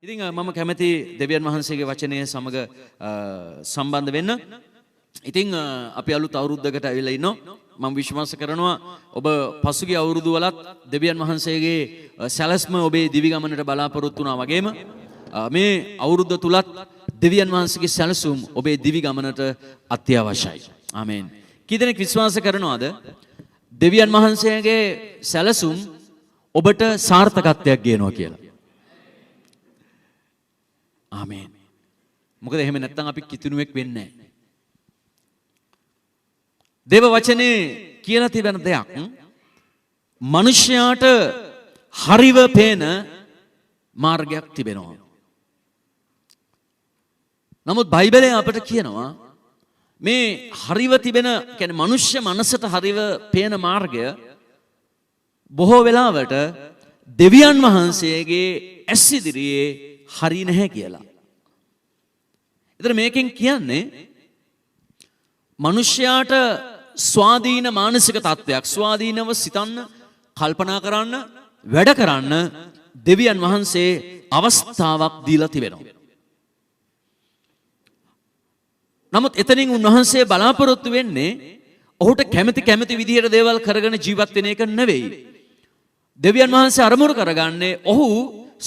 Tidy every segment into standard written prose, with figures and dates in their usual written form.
ඉතින් මම කැමති දෙවියන් වහන්සේගේ වචනය සමග සම්බන්ධ වෙන්න. ඉතින් අපි අලුත් අවුරුද්දකට ඇවිල්ලා ඉන්නවා. මම විශ්වාස කරනවා ඔබ පසුගිය අවුරුදු වලත් දෙවියන් වහන්සේගේ සැලැස්ම ඔබේ දිවි ගමනට බලාපොරොත්තු වුණා වගේම මේ අවුරුද්ද තුලත් දෙවියන් වහන්සේගේ සැලසුම් ඔබේ දිවි ගමනට අත්‍යවශ්‍යයි. ආමේන්. කී දෙනෙක් විශ්වාස කරනවද දෙවියන් වහන්සේගේ සැලසුම් ඔබට සාර්ථකත්වයක් ගේනවා කියලා? ආමේන්. මොකද එහෙම නැත්නම් අපි කිතුණුවෙක් වෙන්නේ නැහැ. දේව වචනේ කියලා තිබෙන දෙයක් මිනිස්යාට හරිව පේන මාර්ගයක් තිබෙනවා. නමුත් බයිබලයෙන් අපට කියනවා මේ හරිව තිබෙන කියන්නේ මිනිස්ය මනසට හරිව පේන මාර්ගය බොහෝ වෙලාවට දෙවියන් වහන්සේගේ ඇස් ඉදිරියේ හරි නැහැ කියලා. ඒතර මේකෙන් කියන්නේ මිනිස්යාට ස්වාධීන මානසික තත්ත්වයක්, ස්වාධීනව සිතන්න, කල්පනා කරන්න, වැඩ කරන්න දෙවියන් වහන්සේ අවස්ථාවක් දීලා තිබෙනවා. නමුත් එතනින් උන්වහන්සේ බලාපොරොත්තු වෙන්නේ ඔහුට කැමති විදිහට දේවල් කරගෙන ජීවත් වෙන එක නෙවෙයි. දෙවියන් වහන්සේ අරමුණු කරගන්නේ ඔහු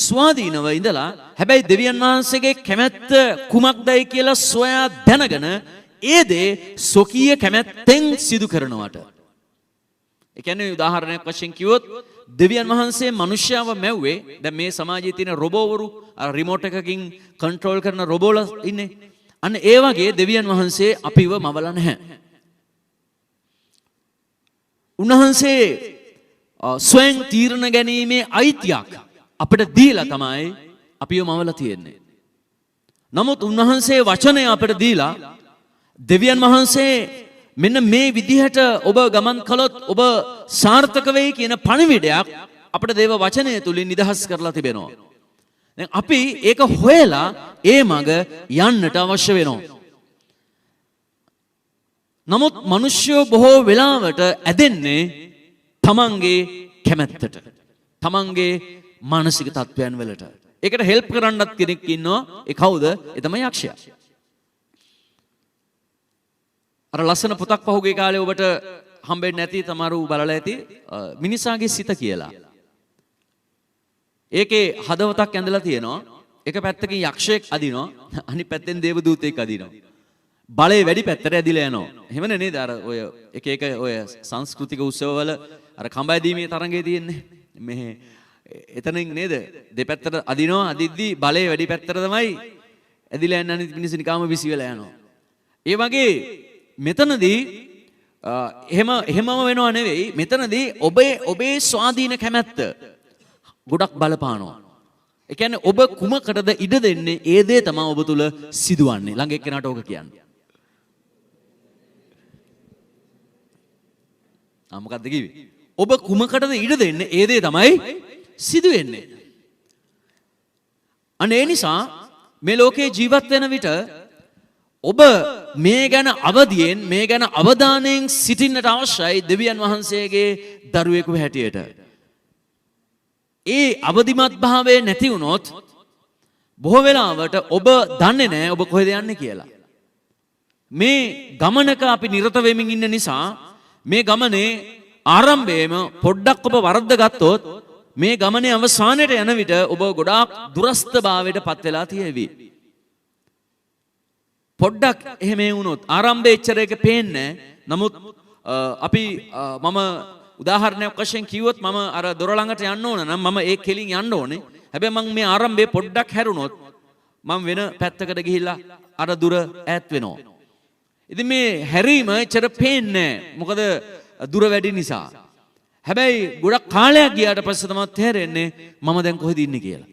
ස්වාධීනව ඉඳලා හැබැයි දෙවියන් වහන්සේගේ කැමැත්ත කුමක්දයි කියලා සොයා දැනගෙන ඒ දේ සොකීය කැමැත්තෙන් සිදු කරනවට. ඒ කියන්නේ උදාහරණයක් වශයෙන් කිව්වොත් දෙවියන් වහන්සේ මිනිස්යාව මැව්වේ දැන් මේ සමාජයේ තියෙන රොබෝවරු රිමෝට් එකකින් කන්ට්‍රෝල් කරන රොබෝලා ඉන්නේ. අන්න ඒ වගේ දෙවියන් වහන්සේ අපිව මවලා නැහැ. උන්වහන්සේ ස්වයං තීරණ ගැනීමේ අයිතියක් අපිට දීලා තමයි අපිව මවලා තියෙන්නේ. නමුත් උන්වහන්සේ වචනය අපිට දීලා දෙවියන් වහන්සේ මෙන්න මේ විදිහට ඔබ ගමන් කළොත් ඔබ සාර්ථක වෙයි කියන පණිවිඩයක් අපිට දේව වචනය තුලින් නිදහස් කරලා තිබෙනවා. දැන් අපි ඒක හොයලා ඒ මඟ යන්නට අවශ්‍ය වෙනවා. නමුත් මිනිස්සු බොහෝ වෙලාවට ඇදෙන්නේ තමන්ගේ කැමැත්තට, තමන්ගේ මානසික තත්ත්වයන් වලට. ඒකට හෙල්ප් කරන්නත් කෙනෙක් ඉන්නවා. ඒ කවුද? ඒ තමයි යක්ෂයා. අර ලස්සන පොතක් පහුගිය කාලේ ඔබට හම්බෙන්නේ නැති තමාරු බලලා ඇති මිනිසාගේ සිත කියලා. ඒකේ හදවතක් ඇඳලා තියෙනවා. එක පැත්තකින් යක්ෂයෙක් අදිනවා, අනිත් පැත්තෙන් දේවදූතයෙක් අදිනවා. බලේ වැඩි පැත්තට ඇදිලා යනවා. එහෙමනේ නේද? අර ඔය එක ඔය සංස්කෘතික උත්සවවල අර කඹයදීමේ තරඟේ තියෙන්නේ. මෙහෙ එතනින් නේද? දෙපැත්තට අදිනවා. අදිද්දි බලේ වැඩි පැත්තට තමයි ඇදිලා යන්නේ. අනිත් මිනිස්සු නිකාම විසි වෙලා යනවා. ඒ වගේ මෙතනදී එහෙමම වෙනව නෙවෙයි. මෙතනදී ඔබේ ස්වාධීන කැමැත්ත ගොඩක් බලපානවා. ඒ කියන්නේ ඔබ කුමකටද ඉඩ දෙන්නේ? ඒ දේ තමයි ඔබ තුල සිදුවන්නේ. ළඟ එක්කෙනාට ඕක කියන්නේ. මොකක්ද කිව්වේ? ඔබ කුමකටද ඉඩ දෙන්නේ? ඒ දේ තමයි සිදු වෙන්නේ. අනේ නිසා මේ ලෝකේ ජීවත් වෙන විට ඔබ මේ ගැන අවදියෙන්, මේ ගැන අවධානයෙන් සිටින්නට අවශ්‍යයි දෙවියන් වහන්සේගේ දරුවෙකු හැටියට. ඒ අවදිමත් භාවය නැති වුණොත් බොහෝ වෙලාවට ඔබ දන්නේ නැහැ ඔබ කොහෙද යන්නේ කියලා. මේ ගමනක අපි නිරත වෙමින් ඉන්න නිසා මේ ගමනේ ආරම්භයේම පොඩ්ඩක් ඔබ වරද්ද ගත්තොත් මේ ගමනේ අවසානයට යන විට ඔබ ගොඩාක් දුරස්ත භාවයට පත් වෙලා තියෙවි. පොඩ්ඩක් එහෙම වුණොත් ආරම්භයේ එච්චර එක පේන්නේ නමුත් අපි මම උදාහරණයක් වශයෙන් කිව්වොත් මම අර දොර ළඟට යන්න ඕන නම් මම ඒ කෙලින් යන්න ඕනේ. හැබැයි මම මේ ආරම්භයේ පොඩ්ඩක් හැරුණොත් මම වෙන පැත්තකට ගිහිල්ලා අර දුර ඈත් වෙනවා. ඉතින් මේ හැරීම එච්චර පේන්නේ නැහැ. මොකද දුර වැඩි නිසා. හැබැයි ගොඩක් කාලයක් ගියාට පස්සේ තමයි තේරෙන්නේ මම දැන් කොහෙද ඉන්නේ කියලා.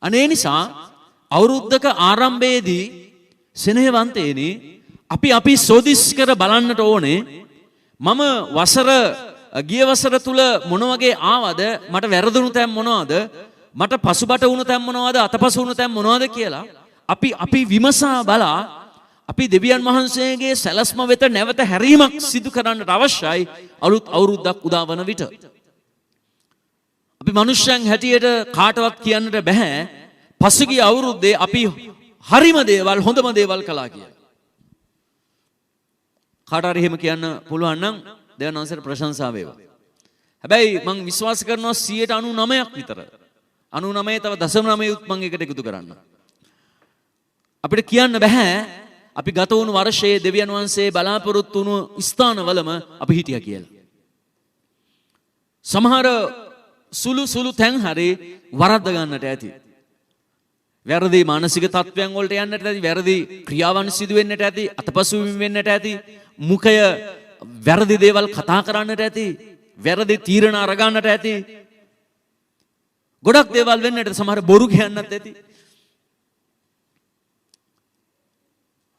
අනේ නිසා අවුරුද්දක ආරම්භයේදී සෙනෙහවන්තේනි අපි සෝදිස් කර බලන්නට ඕනේ මම ගිය වසර තුල මොන වගේ ආවද, මට වැරදුණු තැන් මොනවද, මට පසුබට වුණු තැන් මොනවද, අතපසු වුණු තැන් මොනවද කියලා අපි විමසා බලා අපි දෙවියන් වහන්සේගේ සැලැස්ම වෙත නැවත හැරීමක් සිදු කරන්නට අවශ්‍යයි අලුත් අවුරුද්දක් උදා වන විට. අපි මිනිස්යන් හැටියට කාටවත් කියන්නට බෑ පසුගිය අවුරුද්දේ අපි හරිම දේවල් හොඳම දේවල් කළා කියලා. කාට හරි එහෙම කියන්න පුළුවන් නම් දෙවියන් වහන්සේට ප්‍රශංසා වේවා. හැබැයි මම විශ්වාස කරනවා 99%ක් විතර 99 තව 0.9 මම එකට එකතු කරන්න. අපිට කියන්න බෑ අපි ගත වුණු වර්ෂයේ දෙවියන් වහන්සේ බලාපොරොත්තු වුණු ස්ථානවලම අපි හිටියා කියලා. සමහර සුළු තැන් හරි වරද්ද ගන්නට ඇති. වැරදි මානසික තත්ත්වයන් වලට යන්නට ඇති, වැරදි ක්‍රියාවන් සිදු වෙන්නට ඇති, අතපසුවීම් වෙන්නට ඇති, මුඛය වැරදි දේවල් කතා කරන්නට ඇති, වැරදි තීරණ අරගන්නට ඇති. ගොඩක් දේවල් වෙන්නට සමහර බොරු කියන්නත් ඇති.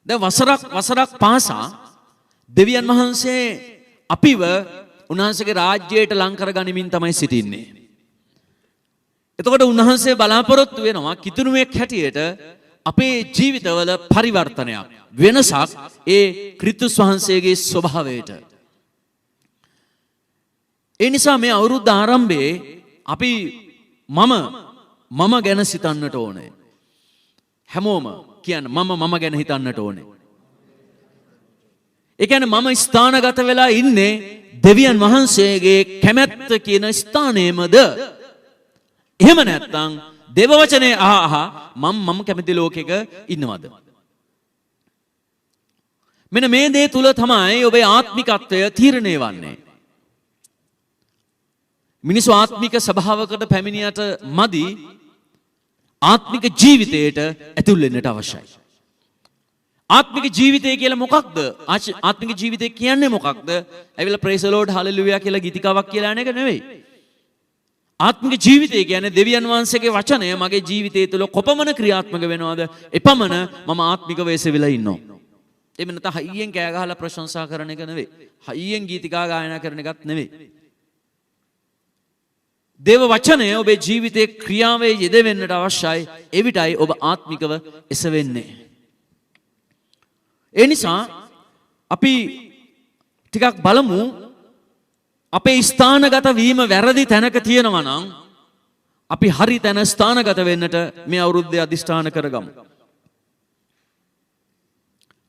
දැන් වසරක් පාසා දෙවියන් වහන්සේ අපිව උන්වහන්සේගේ රාජ්‍යයට ලං කරගනිමින් තමයි සිටින්නේ. එතකොට උන්වහන්සේ බලාපොරොත්තු වෙනවා කිතුණුවෙක් හැටියට අපේ ජීවිතවල පරිවර්තනයක්, වෙනසක් ඒ ක්‍රිස්තුස් වහන්සේගේ ස්වභාවයට. ඒ නිසා මේ අවුරුද්ද ආරම්භයේ අපි මම ගැන සිතන්නට ඕනේ. හැමෝම කියන්නේ මම ගැන හිතන්නට ඕනේ. ඒ කියන්නේ මම ස්ථානගත වෙලා ඉන්නේ දෙවියන් වහන්සේගේ කැමැත්ත කියන ස්ථානයේමද? එහෙම නැත්නම් දේව වචනේ මම කැමති ලෝකෙක ඉන්නවද? මෙන්න මේ දේ තුල තමයි ඔබේ ආත්මිකත්වය තීරණය වන්නේ. මිනිස්සු ආත්මික ස්වභාවයකට පැමිණියට මදි ආත්මික ජීවිතයට ඇතුල් වෙන්නට අවශ්‍යයි. ආත්මික ජීවිතය කියලා මොකක්ද? ආත්මික ජීවිතය කියන්නේ මොකක්ද? ඇවිල්ලා ප්‍රේස් the Lord hallelujah කියලා ගීතිකාවක් කියලා යන එක නෙවෙයි. ආත්මික ජීවිතය කියන්නේ දෙවියන් වහන්සේගේ වචනය මගේ ජීවිතය තුළ කොපමණ ක්‍රියාත්මක වෙනවද? එපමණ මම ආත්මික වෙසවිලා ඉන්නවා. එහෙම නැත්නම් හයියෙන් කෑ ගහලා ප්‍රශංසා කරන එක නෙවෙයි. හයියෙන් ගීතිකා ගායනා කරන එකත් නෙවෙයි. දේව වචනය ඔබේ ජීවිතයේ ක්‍රියාවේ යෙදෙන්නට අවශ්‍යයි. එවිටයි ඔබ ආත්මිකව එසවෙන්නේ. ඒ නිසා අපි ටිකක් බලමු අපේ ස්ථානගත වීම වැරදි තැනක තියෙනවා නම් අපි හරි තැන ස්ථානගත වෙන්නට මේ අවුරුද්දේ අදිෂ්ඨාන කරගමු.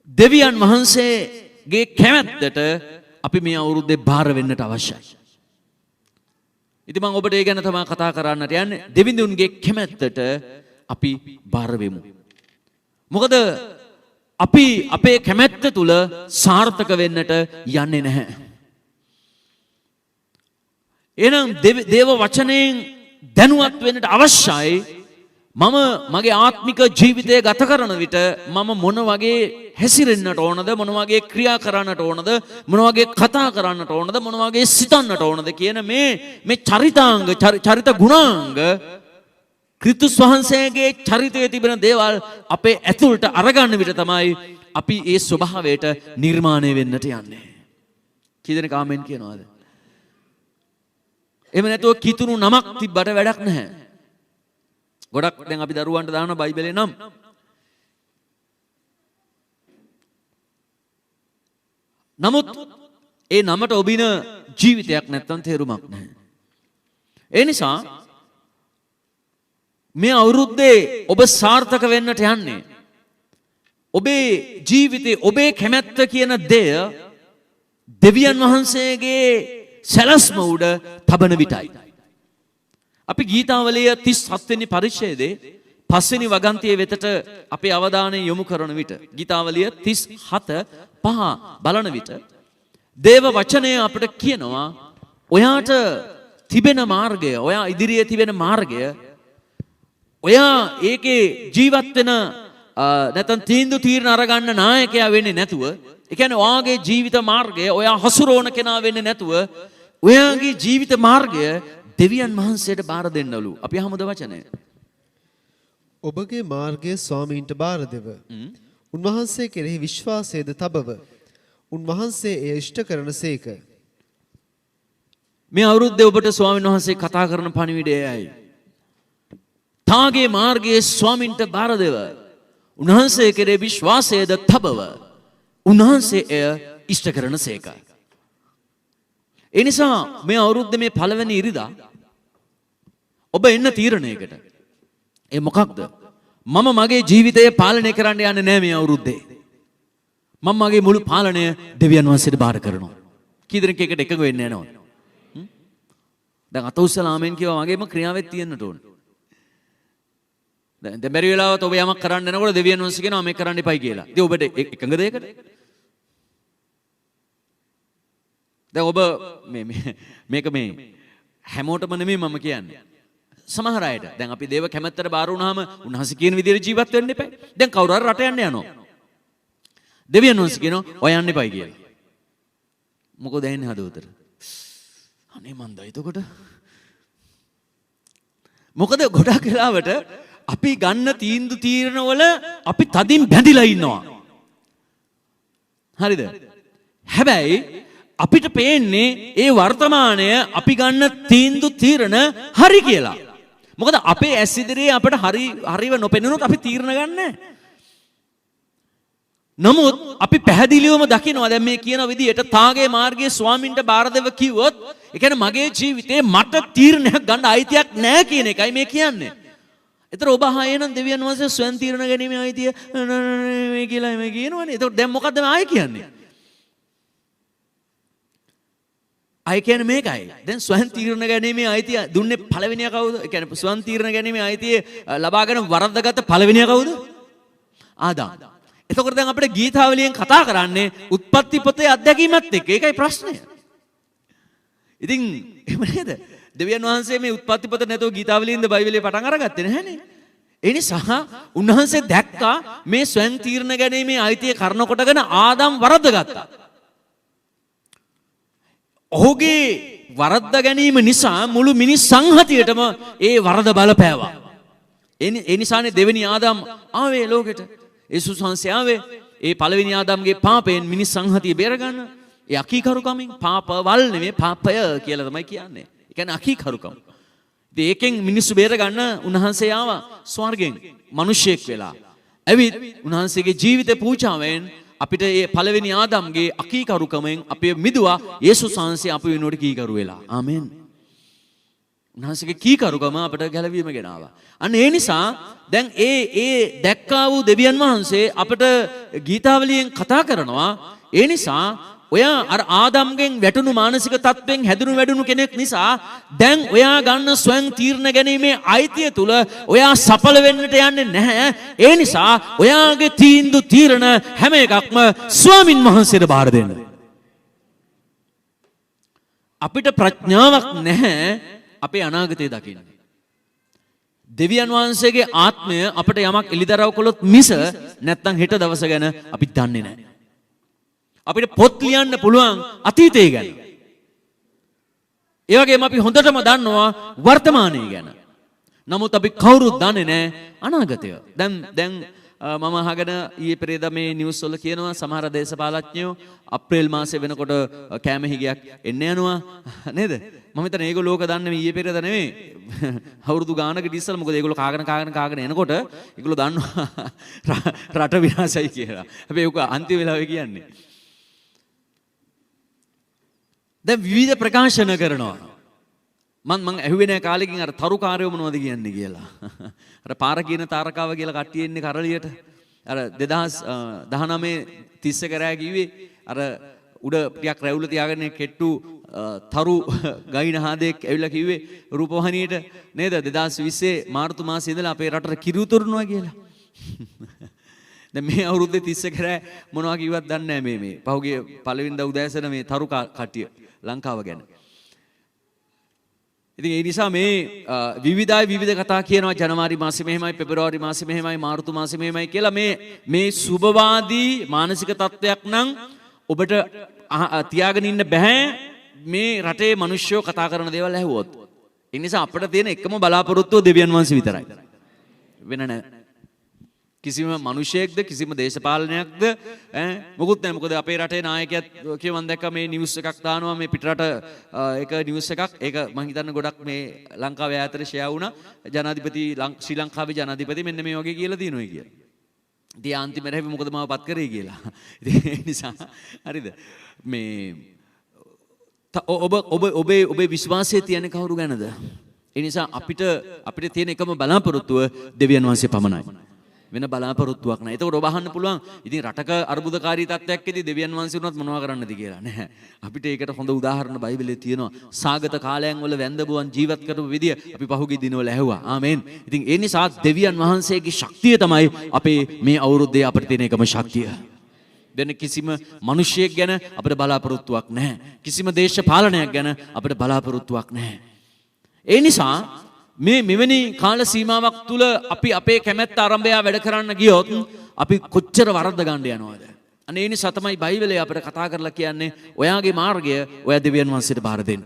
දෙවියන් වහන්සේගේ කැමැත්තට අපි මේ අවුරුද්දේ බාර වෙන්නට අවශ්‍යයි. ඉතින් මම ඔබට ඒ ගැන තමයි කතා කරන්නට යන්නේ. දෙවිඳුන්ගේ කැමැත්තට අපි බාර වෙමු. මොකද අපි අපේ කැමැත්ත තුල සාර්ථක වෙන්නට යන්නේ නැහැ. එහෙනම් දේව වචනයෙන් දැනුවත් වෙන්නට අවශ්‍යයි. මම මගේ ආත්මික ජීවිතය ගත කරන විට මම මොන වගේ හැසිරෙන්නට ඕනද, මොන වගේ ක්‍රියා කරන්නට ඕනද, මොන වගේ කතා කරන්නට ඕනද, මොන වගේ සිතන්නට ඕනද කියන මේ චරිතාංග චරිත ගුණාංග ක්‍රිස්තුස් වහන්සේගේ චරිතයේ තිබෙන දේවල් අපේ ඇතුළට අරගන්න විට තමයි අපි ඒ ස්වභාවයට නිර්මාණය වෙන්නට යන්නේ. කී දෙනෙක් ආමෙන් කියනවාද? එහෙම නැතුව කිතුණු නමක් තිබ්බට වැඩක් නැහැ. ගොඩක් දැන් අපි දරුවන්ට දාන බයිබලේ නම් නමුත් ඒ නමට ඔබින ජීවිතයක් නැත්තම් තේරුමක් නැහැ. ඒ නිසා මේ අවුරුද්දේ ඔබ සාර්ථක වෙන්නට යන්නේ ඔබේ ජීවිතේ ඔබේ කැමැත්ත කියන දෙය දෙවියන් වහන්සේගේ සැලස්ම උඩ තබන විටයි. අපි ගීතාවලිය 37 වෙනි පරිච්ඡේදයේ 5 වෙනි වගන්තිය වෙතට අපේ අවධානය යොමු කරන විට ගීතාවලිය 37:5 බලන විට දේව වචනය අපිට කියනවා ඔයාට තිබෙන මාර්ගය, ඔයා ඉදිරියේ තිබෙන මාර්ගය, ඔයා ඒකේ ජීවත් වෙන නැත්නම් තීරණ අරගන්න නායකයා වෙන්නේ නැතුව, ඒ කියන්නේ ඔයාගේ ජීවිත මාර්ගය ඔයා හසුරවන කෙනා වෙන්නේ නැතුව ඔයාගේ ජීවිත මාර්ගය දෙවියන් වහන්සේට බාර දෙන්නලු. අපි අහමුද වචනය? ඔබගේ මාර්ගය ස්වාමීන්ට බාර දෙව. උන්වහන්සේ කෙරෙහි විශ්වාසයද තබව. උන්වහන්සේ එය ඉෂ්ට කරනසේක. මේ අවුරුද්දේ ඔබට ස්වාමීන් වහන්සේ කතා කරන පණිවිඩය එයයි. තාගේ මාර්ගයේ ස්වාමීන්ට බාර දෙව. උන්වහන්සේ කෙරෙහි විශ්වාසයද තබව. උන්වහන්සේ එය ඉෂ්ට කරනසේක. ඒ නිසා මේ අවුරුද්දේ මේ පළවෙනි ඉරිදා ඔබ එන්න තීරණයකට. ඒ මොකක්ද? මම මගේ ජීවිතය පාලනය කරන්න යන්නේ නැහැ මේ අවුරුද්දේ. මම මගේ මුළු පාලනය දෙවියන් වහන්සේට බාර කරනවා. කී දෙනෙක් එකට එකඟ වෙන්නේ නැනවද? දැන් අත උස්සලා ආමෙන් කියවා වගේම ක්‍රියාවෙත් තියෙන්නට ඕන. දැන් බැරි වෙලාවත් ඔබ යමක් කරන්න යනකොට දෙවියන් වහන්සේ කියනවා මේක කරන්න එපයි කියලා. ඉතින් ඔබට එකඟද ඒකට? දැන් ඔබ මේක මේ හැමෝටම නෙමෙයි මම කියන්නේ. සමහර අයට දැන් අපි දේව කැමැත්තට බාර වුණාම උන්වහන්සේ කියන විදිහට ජීවත් වෙන්න එපා. දැන් කවුරු හරි රට යන්න යනවා. දෙවියන් වහන්සේ කියනවා ඔය යන්න එපයි කියලා. මොකද ඇන්නේ හදවතට? අනේ මන්ද එතකොට මොකද ගොඩක් වෙලාවට අපි ගන්න තීරණවල අපි තදින් බැඳිලා ඉන්නවා. හරිද? හැබැයි අපිට පේන්නේ ඒ වර්තමානය අපි ගන්න තීරණ හරි කියලා. මොකද අපේ ඇස් ඉදිරියේ අපිට හරිව නොපෙනුනොත් අපි තීරණ ගන්නෑ. නමුත් අපි පැහැදිලිවම දකිනවා දැන් මේ කියන විදිහට තාගේ මාර්ගයේ ස්වාමින්ට බාර දෙව කිව්වොත් ඒ කියන්නේ මගේ ජීවිතේ මට තීරණයක් ගන්න අයිතියක් නැහැ කියන එකයි මේ කියන්නේ. ඒතර ඔබ ආයෙනම් දෙවියන් වහන්සේ ස්වයං තීරණ ගැනීමේ අයිතිය මේ කියලා මේ කියනවනේ. ඒතකොට දැන් මොකද්ද මේ ආයෙ කියන්නේ? ආයෙ කියන්නේ මේකයි. දැන් ස්වයං තීරණ ගැනීමේ අයිතිය දුන්නේ පළවෙනියා කවුද? ඒ කියන්නේ ස්වයං තීරණ ගැනීමේ අයිතිය ලබාගෙන වරද්දාගත්ත පළවෙනියා කවුද? ආදාම්. එතකොට දැන් අපිට ගීතාවලියෙන් කතා කරන්නේ උත්පත්ති පොතේ අත්දැකීමත් එක්ක. ඒකයි ප්‍රශ්නය. ඉතින් එහෙම නේද? දෙවියන් වහන්සේ මේ උත්පත්ති පොත නැතෝ ගීතාවලියෙන්ද බයිබලයේ පටන් අරගත්තේ නැහනේ. ඒ නිසා උන්වහන්සේ දැක්කා මේ ස්වයං තීරණ ගැනීමේ අයිතිය කරන කොටගෙන ආදාම් වරද්දගත්තා. ඔහුගේ වරද්ද ගැනීම නිසා මුළු මිනිස් සංහතියටම ඒ වරද බලපෑවා. ඒ නිසානේ දෙවෙනි ආදාම් ආවේ ලෝකෙට. යේසුස් වහන්සේ ආවේ ඒ පළවෙනි ආදාම්ගේ පාපයෙන් මිනිස් සංහතිය බේරගන්න. ඒ අකීකරුකමින් පාපවල් නෙමෙයි පාපය කියලා තමයි කියන්නේ. ඒ කියන්නේ අකීකරුකම. ඉතින් ඒකෙන් මිනිස්සු බේරගන්න උන්වහන්සේ ආවා ස්වර්ගෙන් මිනිසෙක් වෙලා. ඇවිත් උන්වහන්සේගේ ජීවිත පූජාවෙන් අපිට මේ පළවෙනි ආදාම්ගේ අකීකරුකමෙන් අපි මිදුවා. යේසුස් වහන්සේ අප වෙනුවට කීකරු වෙලා. ආමෙන්. උන්වහන්සේගේ කීකරුකම අපට ගැලවීම ගෙනාවා. අන්න ඒ නිසා දැන් ඒ දැක්කා වූ දෙවියන් වහන්සේ අපට ගීතාවලියෙන් කතා කරනවා. ඒ නිසා ඔයා අර ආදම්ගෙන් වැටුණු මානසික තත්ත්වෙන් හැදුණු වැඩුණු කෙනෙක් නිසා දැන් ඔයා ගන්න ස්වයං තීරණ ගැනීමේ අයිතිය තුල ඔයා සඵල වෙන්නට යන්නේ නැහැ. ඒ නිසා ඔයාගේ තීරණ හැම එකක්ම ස්වාමින් වහන්සේට බාර දෙන්න. අපිට ප්‍රඥාවක් නැහැ අපේ අනාගතය දකින්න. දෙවියන් වහන්සේගේ ආත්මය අපට යමක් එලිදරව් කළොත් මිස නැත්තම් හෙට දවස ගැන අපි දන්නේ නැහැ. අපිට පොත් ලියන්න පුළුවන් අතීතය ගැන. ඒ වගේම අපි හොඳටම දන්නවා වර්තමානය ගැන. නමුත් අපි කවුරුත් දන්නේ නැහැ අනාගතය. දැන් මම අහගෙන ඊයේ පෙරේදා මේ නිවුස් වල කියනවා සමහර දේශපාලඥයෝ අප්‍රේල් මාසේ වෙනකොට කැම හිගයක් එන්න යනවා නේද? මම හිතන්නේ ඒගොල්ලෝ ඕක දන්නේ ඊයේ පෙරේදා නෙමෙයි. අවුරුදු ගානකට ඉස්සෙල්ලා මොකද ඒගොල්ලෝ කාගෙන එනකොට ඒගොල්ලෝ දන්නවා රට විනාශයි කියලා. හැබැයි ඕක අන්තිම වෙලාවේ කියන්නේ. දැන් විවිධ ප්‍රකාශන කරනවා. මං ඇහුවේ නැහැ කාලෙකින් අර තරුකාරයෝ මොනවද කියන්නේ කියලා. අර පාර කියන තාරකාව කියලා කට්ටිය එන්නේ කරලියට. අර 2019 31 කරා කිව්වේ අර උඩ ටිකක් රැවුල තියාගෙන කෙට්ටු තරු ගයින හාදෙක් ඇවිල්ලා කිව්වේ රූපවාහිනියට නේද 2020 මාර්තු මාසයේ ඉඳලා අපේ රටට කිරි උතුරනවා කියලා. දැන් මේ අවුරුද්දේ 31 කරා මොනවා කිව්වත් දන්නේ නැහැ මේ පහුගිය පළවෙනිදා උදෑසන මේ තරු කට්ටිය ලංකාව ගැන. ඉතින් ඒ නිසා මේ විවිධ කතා කියනවා ජනවාරි මාසෙ මෙහෙමයි පෙබරවාරි මාසෙ මෙහෙමයි මාර්තු මාසෙ මෙහෙමයි කියලා මේ සුබවාදී මානසික තත්වයක් නම් ඔබට තියාගෙන ඉන්න බෑ මේ රටේ මිනිස්සුયો කතා කරන දේවල් ඇහුවොත්. ඒ නිසා අපිට තියෙන එකම බලාපොරොත්තුව දෙවියන් වහන්සේ විතරයි. වෙන නැහැ. කිසිම මිනිසෙක්ද කිසිම දේශපාලනයක්ද මොකුත් නැහැ. මොකද අපේ රටේ නායකයෙක් කියවන් දැක්ක මේ නිවුස් එකක් දානවා මේ පිටරට එක නිවුස් එකක්. ඒක මම හිතන්නේ ගොඩක් මේ ලංකාවේ ඈතට ෂෙයා වුණා. ජනාධිපති ශ්‍රී ලංකාවේ ජනාධිපති මෙන්න මේ වගේ කියලා දිනුයි කියලා. ඉතින් අන්තිමට හැබැයි මොකද මාව පත් කරේ කියලා. ඉතින් ඒ නිසා හරිද මේ ඔබේ විශ්වාසය තියන්නේ කවුරු ගැනද? ඒ නිසා අපිට තියෙන එකම බලාපොරොත්තුව දෙවියන් වහන්සේ පමණයි. වෙන බලාපොරොත්තුවක් නැහැ. ඒකට ඔබ අහන්න පුළුවන් ඉතින් රටක අර්බුදකාරී තත්ත්වයක්දී දෙවියන් වහන්සේ උනත් මොනවා කරන්නද කියලා. නැහැ. අපිට ඒකට හොඳ උදාහරණ බයිබලයේ තියෙනවා. සාගත කාලයන් වල වැන්දබුවන් ජීවත් කරපු විදිය අපි පහුගිය දිනවල ඇහුවා. ආමෙන්. ඉතින් ඒ නිසා දෙවියන් වහන්සේගේ ශක්තිය තමයි අපේ මේ අවුරුද්දේ අපිට තියෙන එකම ශක්තිය. වෙන කිසිම මිනිසියෙක් ගැන අපිට බලාපොරොත්තුවක් නැහැ. කිසිම දේශපාලනයක් ගැන අපිට බලාපොරොත්තුවක් නැහැ. ඒ නිසා මේ මෙවැනි කාල සීමාවක් තුල අපි අපේ කැමැත්ත ආරම්භය වැඩ කරන්න ගියොත් අපි කොච්චර වරද්ද ගන්න යනවද? අනේ ඒ නිසා තමයි බයිබලයේ අපිට කතා කරලා කියන්නේ ඔයාගේ මාර්ගය ඔයා දෙවියන් වහන්සේට බාර දෙන්න.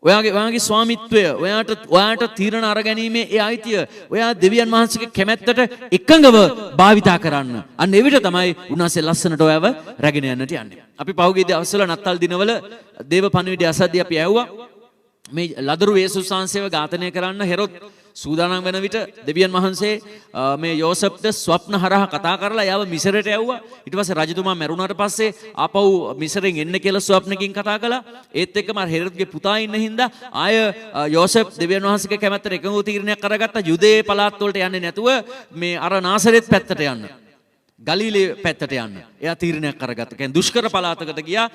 ඔයාගේ ස්වාමිත්වය ඔයාට තීරණ අරගැනීමේ ඒ අයිතිය ඔයා දෙවියන් වහන්සේගේ කැමැත්තට එකඟව භාවිතා කරන්න. අන්න එවිට තමයි උන්වහන්සේ ලස්සනට ඔයව රැගෙන යන්නට යන්නේ. අපි පහුගිය දවස්වල නත්තල් දිනවල දේව පණිවිඩය අසද්දී අපි ඇහුවා. මේ ලදරු යේසුස් වහන්සේව ඝාතනය කරන්න හෙරොද් සූදානම් වෙන විට දෙවියන් වහන්සේ මේ යෝසෙෆ්ට ස්වප්න හරහා කතා කරලා යාව මිසරට යවුවා. ඊට පස්සේ රජතුමා මැරුණාට පස්සේ ආපහු මිසරෙන් එන්න කියලා ස්වප්නකින් කතා කළා. ඒත් එක්කම හෙරොද්ගේ පුතා ඉන්න හින්දා ආය යෝසෙෆ් දෙවියන් වහන්සේගේ කැමැත්තට එකඟව තීරණයක් අරගත්තා. යුදේ පළාත් වලට යන්නේ නැතුව මේ අර නාසරෙත් පැත්තට යන්න. ගලීලේ පැත්තට යන්න. එයා තීරණයක් අරගත්තා. කියන්නේ දුෂ්කර පළාතකට ගියා.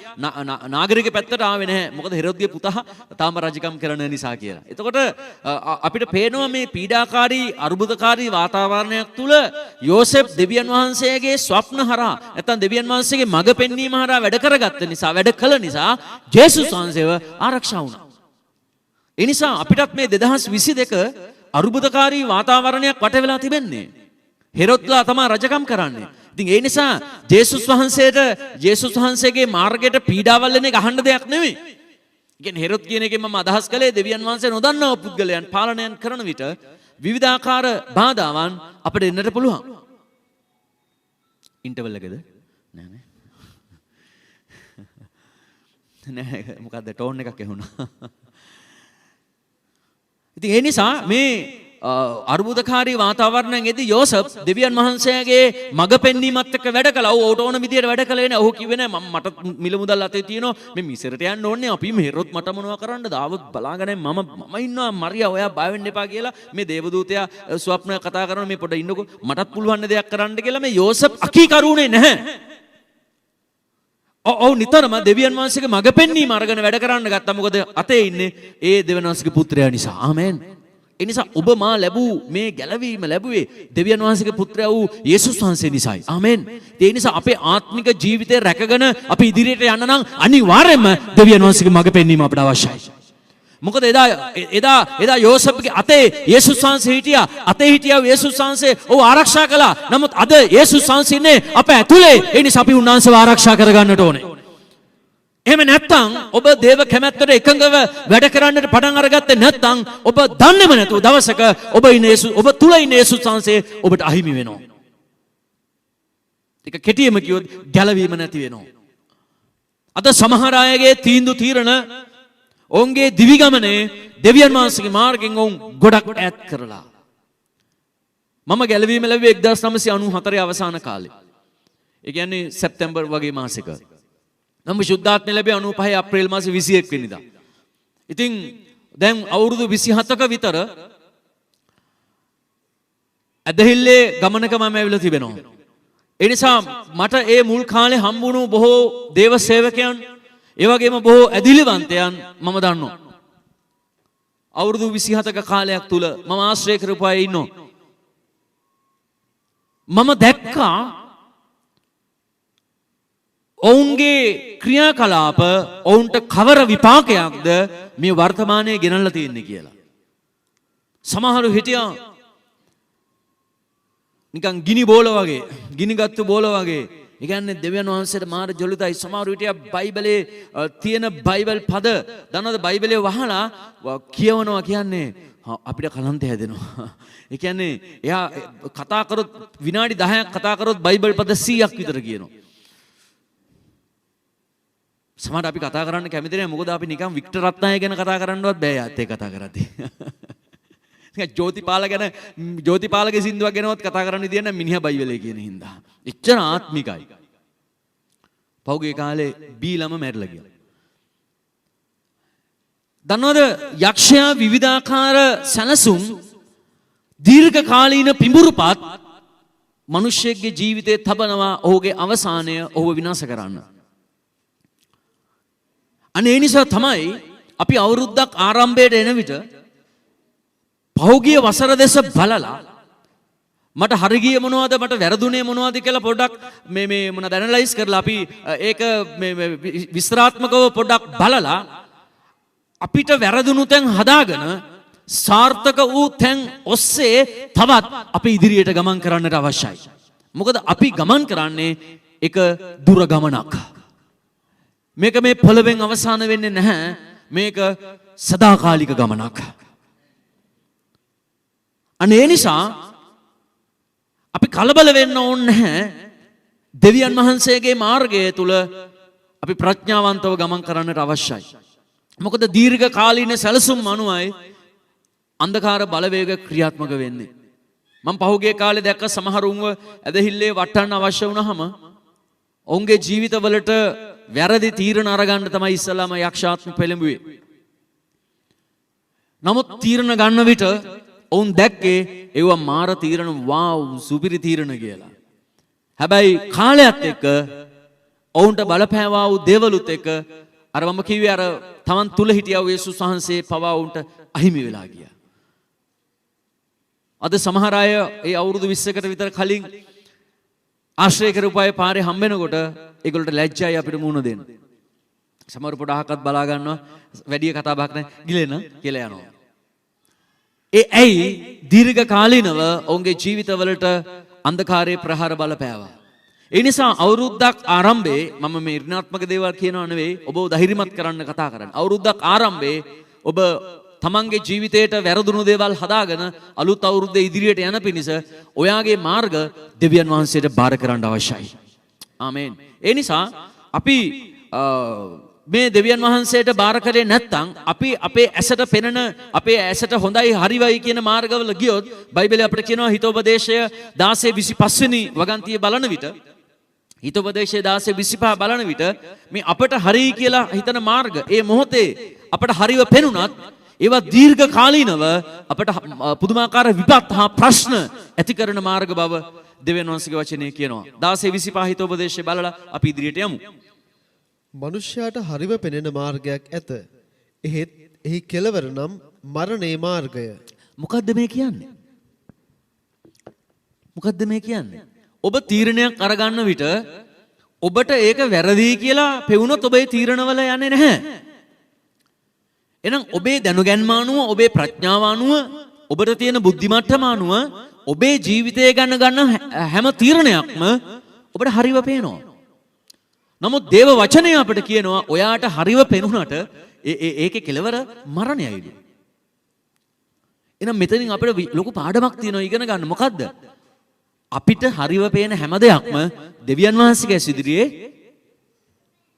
නාගරික පැත්තට ආවේ නැහැ. මොකද හෙරොද්ගේ පුතා තාම රජකම් කරන නිසා කියලා. එතකොට අපිට පේනවා මේ පීඩාකාරී අරුබුදකාරී වාතාවරණයක් තුල යෝසෙෆ් දෙවියන් වහන්සේගේ ස්වප්න හරහා නැත්නම් දෙවියන් වහන්සේගේ මඟ පෙන්වීම හරහා වැඩ කරගත්ත නිසා වැඩ කළ නිසා ජේසුස් වහන්සේව ආරක්ෂා වුණා. ඒ නිසා අපිටත් මේ 2022 අරුබුදකාරී වාතාවරණයක් වට වෙලා තිබෙන්නේ. හෙරොද්ලා තමයි රජකම් කරන්නේ. ඉතින් ඒ නිසා ජේසුස් වහන්සේගේ මාර්ගයට පීඩාවල් එන එක අහන්න දෙයක් නෙමෙයි. කියන්නේ හෙරොද් කියන එකෙන් මම අදහස් කළේ දෙවියන් වහන්සේ නොදන්නා පුද්ගලයන් පාලනයන් කරන විට විවිධාකාර බාධාවන් අපිට එන්නට පුළුවන්. ඉන්ටර්වල් එකද? නෑ. නෑ මොකද්ද ටෝන් එකක් ඇහුණා. ඉතින් ඒ නිසා මේ අර්බුදකාරී වාතාවරණයේදී යෝසෙෆ් දෙවියන් වහන්සේගේ මඟ පෙන්වීමත් එක්ක වැඩ කළා. ඕට ඕන විදියට වැඩ කළේ නෑ. ඔහු කිව්වේ නෑ මට මිල මුදල් අතේ තියෙනවා. මේ මිසරට යන්න ඕනේ. අපි මෙහෙරොත් මට මොනවා කරන්නද? ආවොත් බලාගෙන මම ඉන්නවා මරියා ඔයා බය වෙන්න එපා කියලා මේ දේවදූතයා ස්වප්න කතා කරන මේ පොඩ ඉන්නකෝ මටත් පුළුවන් දෙයක් කරන්න කියලා මේ යෝසෙෆ් අකීකරුනේ නැහැ. ඔව් නිතරම දෙවියන් වහන්සේගේ මඟ පෙන්වීම අරගෙන වැඩ කරන්න ගත්තා. මොකද අතේ ඉන්නේ ඒ දෙවියන් වහන්සේගේ පුත්‍රයා නිසා. ආමෙන්. ඒ නිසා ඔබ මා ලැබූ මේ ගැලවීම ලැබුවේ දෙවියන් වහන්සේගේ පුත්‍රයා වූ යේසුස් වහන්සේ නිසායි. ආමෙන්. ඒ නිසා අපේ ආත්මික ජීවිතය රැකගෙන අපි ඉදිරියට යන්න නම් අනිවාර්යයෙන්ම දෙවියන් වහන්සේගේ මඟ පෙන්වීම අපට අවශ්‍යයි. මොකද එදා යෝසෙෆ්ගේ අතේ යේසුස් වහන්සේ හිටියා. අතේ හිටියා යේසුස් වහන්සේ ඔහු ආරක්ෂා කළා. නමුත් අද යේසුස් වහන්සේ ඉන්නේ අප ඇතුලේ. ඒ නිසා අපි උන්වහන්සේව ආරක්ෂා කරගන්නට ඕනේ. එහෙම නැත්නම් ඔබ දේව කැමැත්තට එකඟව වැඩ කරන්නට පටන් අරගත්තේ නැත්නම් ඔබ දන්නේම නැතුව දවසක ඔබ තුල ඉන්න යේසුස් වහන්සේ ඔබට අහිමි වෙනවා. ඒක කෙටියෙම කිව්වොත් ගැලවීම නැති වෙනවා. අද සමහර අයගේ තීරණ ඔවුන්ගේ දිවි ගමනේ දෙවියන් වහන්සේගේ මාර්ගෙන් ඔවුන් ගොඩක් ඈත් කරලා. මම ගැලවීම ලැබුවේ 1994 අවසාන කාලේ. ඒ කියන්නේ සැප්තැම්බර් වගේ මාසෙක. නම් ශුද්ධාත්මය ලැබේ 95 අප්‍රේල් මාසේ 21 වෙනිදා. ඉතින් දැන් අවුරුදු 27ක විතර ඇදහිල්ලේ ගමනක මම ඇවිල්ලා තිබෙනවා. ඒ නිසා මට ඒ මුල් කාලේ හම්බුණු බොහෝ දේව සේවකයන් ඒ වගේම බොහෝ ඇදිලිවන්තයන් මම දන්නවා. අවුරුදු 27ක කාලයක් තුල මම ආශ්‍රය කරපු අය ඉන්නවා. මම දැක්කා ඔවුන්ගේ ක්‍රියාකලාප ඔවුන්ට කවර විපාකයක්ද මේ වර්තමානයේ ගෙනල්ලා තියෙන්නේ කියලා. සමහරු හිටියා නිකන් ගිනි බෝල වගේ, ගිනිගත්තු බෝල වගේ. ඒ කියන්නේ දෙවියන් වහන්සේට මාර ජොලිතයි. සමහරු හිටියා බයිබලයේ තියෙන බයිබල් පද දන්නවද බයිබලයේ වහලා කියවනවා කියන්නේ අපිට කලන්තය හැදෙනවා. ඒ කියන්නේ එයා කතා කරොත් විනාඩි 10ක් කතා කරොත් බයිබල් පද 100ක් විතර කියනවා. සමහර අපි කතා කරන්න කැමති නැහැ. මොකද අපි නිකන් වික්ටර් රත්නායක ගැන කතා කරන්නවත් බෑ යාත් ඒ කතා කරද්දී. නිකන් ජෝතිපාලගේ සින්දුවක් ගැනවත් කතා කරන්න විදිය නැහැ මිනිහා බයිබලයේ කියන හින්දා. එච්චර ආත්මිකයි. පහුගිය කාලේ බීලම මැරිලා ගියා. දන්නවද යක්ෂයා විවිධාකාර සැලසුම් දීර්ඝ කාලීන පිඹුරුපත් මිනිසෙක්ගේ ජීවිතේ තබනවා ඔහුගේ අවසානය ඔහුව විනාශ කරන්න. අනේ ඒ නිසා තමයි අපි අවුරුද්දක් ආරම්භයට එන විට පහුගිය වසර දෙස බලලා මට හරි ගියේ මොනවද මට වැරදුනේ මොනවද කියලා පොඩ්ඩක් මේ මොනවද ඇනලයිස් කරලා අපි ඒක මේ විස්තරාත්මකව පොඩ්ඩක් බලලා අපිට වැරදුණු තැන් හදාගෙන සාර්ථක වූ තැන් ඔස්සේ තවත් අපි ඉදිරියට ගමන් කරන්නට අවශ්‍යයි. මොකද අපි ගමන් කරන්නේ එක දුර ගමනක්. මේක මේ පොළවෙන් අවසාන වෙන්නේ නැහැ. මේක සදාකාලික ගමනක්. අනේ ඒ නිසා අපි කලබල වෙන්න ඕනේ නැහැ. දෙවියන් වහන්සේගේ මාර්ගය තුල අපි ප්‍රඥාවන්තව ගමන් කරන්නට අවශ්‍යයි. මොකද දීර්ඝ කාලීන සැලසුම් අනුවයි අන්ධකාර බලවේග ක්‍රියාත්මක වෙන්නේ. මම පහුගිය කාලේ දැක්ක සමහරුන්ව ඇදහිල්ලේ වටන්න අවශ්‍ය වුණාම ඔවුන්ගේ ජීවිතවලට වැරදි තීරණ අරගන්න තමයි ඉස්සලාම යක්ෂාත්ම පෙළඹුවේ. නමුත් තීරණ ගන්න විට ඔවුන් දැක්කේ ඒවා මාර තීරණ වාව් සුපිරි තීරණ කියලා. හැබැයි කාලයත් එක්ක ඔවුන්ට බලපෑවා වූ දේවලුත් එක්ක අර මම කිව්වේ අර තමන් තුල හිටියා වූ යේසුස් වහන්සේ පවා ඔවුන්ට අහිමි වෙලා ගියා. අද සමහර අය ඒ අවුරුදු 20කට විතර කලින් ආශ්‍රය කරපු අය පාරේ හම්බෙනකොට ඒගොල්ලන්ට ලැජ්ජයි අපිට මුණ දෙන්න. සමහර පොඩ අහකට බලා ගන්නවා වැඩි කතා බහක් නැහැ ගිලෙන කියලා යනවා. ඒ ඇයි දීර්ඝ කාලීනව ඔවුන්ගේ ජීවිතවලට අන්ධකාරයේ ප්‍රහාර බලපෑවා. ඒ නිසා අවුරුද්දක් ආරම්භයේ මම මේ ඍණාත්මක දේවල් කියනවා නෙවෙයි ඔබව ධෛර්යමත් කරන්න කතා කරන්නේ. අවුරුද්දක් ආරම්භයේ ඔබ තමන්ගේ ජීවිතයට වැරදුණු දේවල් හදාගෙන අලුත් අවුරුද්දේ ඉදිරියට යන පිණිස ඔයාගේ මාර්ග දෙවියන් වහන්සේට බාර කරන්න අවශ්‍යයි. ආමේන්. ඒ නිසා අපි මේ දෙවියන් වහන්සේට බාර කරේ නැත්නම් අපි අපේ ඇසට පෙනෙන අපේ ඇසට හොඳයි හරිවයි කියන මාර්ගවල ගියොත් බයිබලයේ අපිට කියනවා හිතෝපදේශය 16:25 වෙනි වගන්තිය බලන විට හිතෝපදේශය 16:25 බලන විට මේ අපට හරි කියලා හිතන මාර්ග ඒ මොහොතේ අපට හරිව පෙනුනත් ඒවා දීර්ඝ කාලීනව අපට පුදුමාකාර විපත් හා ප්‍රශ්න ඇති කරන මාර්ග බව දෙවියන් වහන්සේගේ වචනේ කියනවා. 16:25 හිතෝපදේශය බලලා අපි ඉදිරියට යමු. මනුෂ්‍යයාට හරිව පෙනෙන මාර්ගයක් ඇත. එහෙත් එහි කෙලවර නම් මරණේ මාර්ගය. මොකද්ද මේ කියන්නේ? මොකද්ද මේ කියන්නේ? ඔබ තීරණයක් අරගන්න විට ඔබට ඒක වැරදි කියලා පෙවුනොත් ඔබේ තීරණවල යන්නේ නැහැ. එහෙනම් ඔබේ දැනුගැන්ම අනුව ඔබේ ප්‍රඥාව අනුව ඔබට තියෙන බුද්ධි මට්ටම අනුව ඔබේ ජීවිතය ගැන ගන්න හැම තීරණයක්ම ඔබට හරිව පේනවා. නමුත් දේව වචනය අපිට කියනවා ඔයාට හරිව පෙනුනට ඒකේ කෙලවර මරණයයිලු. එහෙනම් මෙතනින් අපිට ලොකු පාඩමක් තියෙනවා ඉගෙන ගන්න. මොකද්ද? අපිට හරිව පේන හැම දෙයක්ම දෙවියන් වහන්සේගේ සිදිරියේ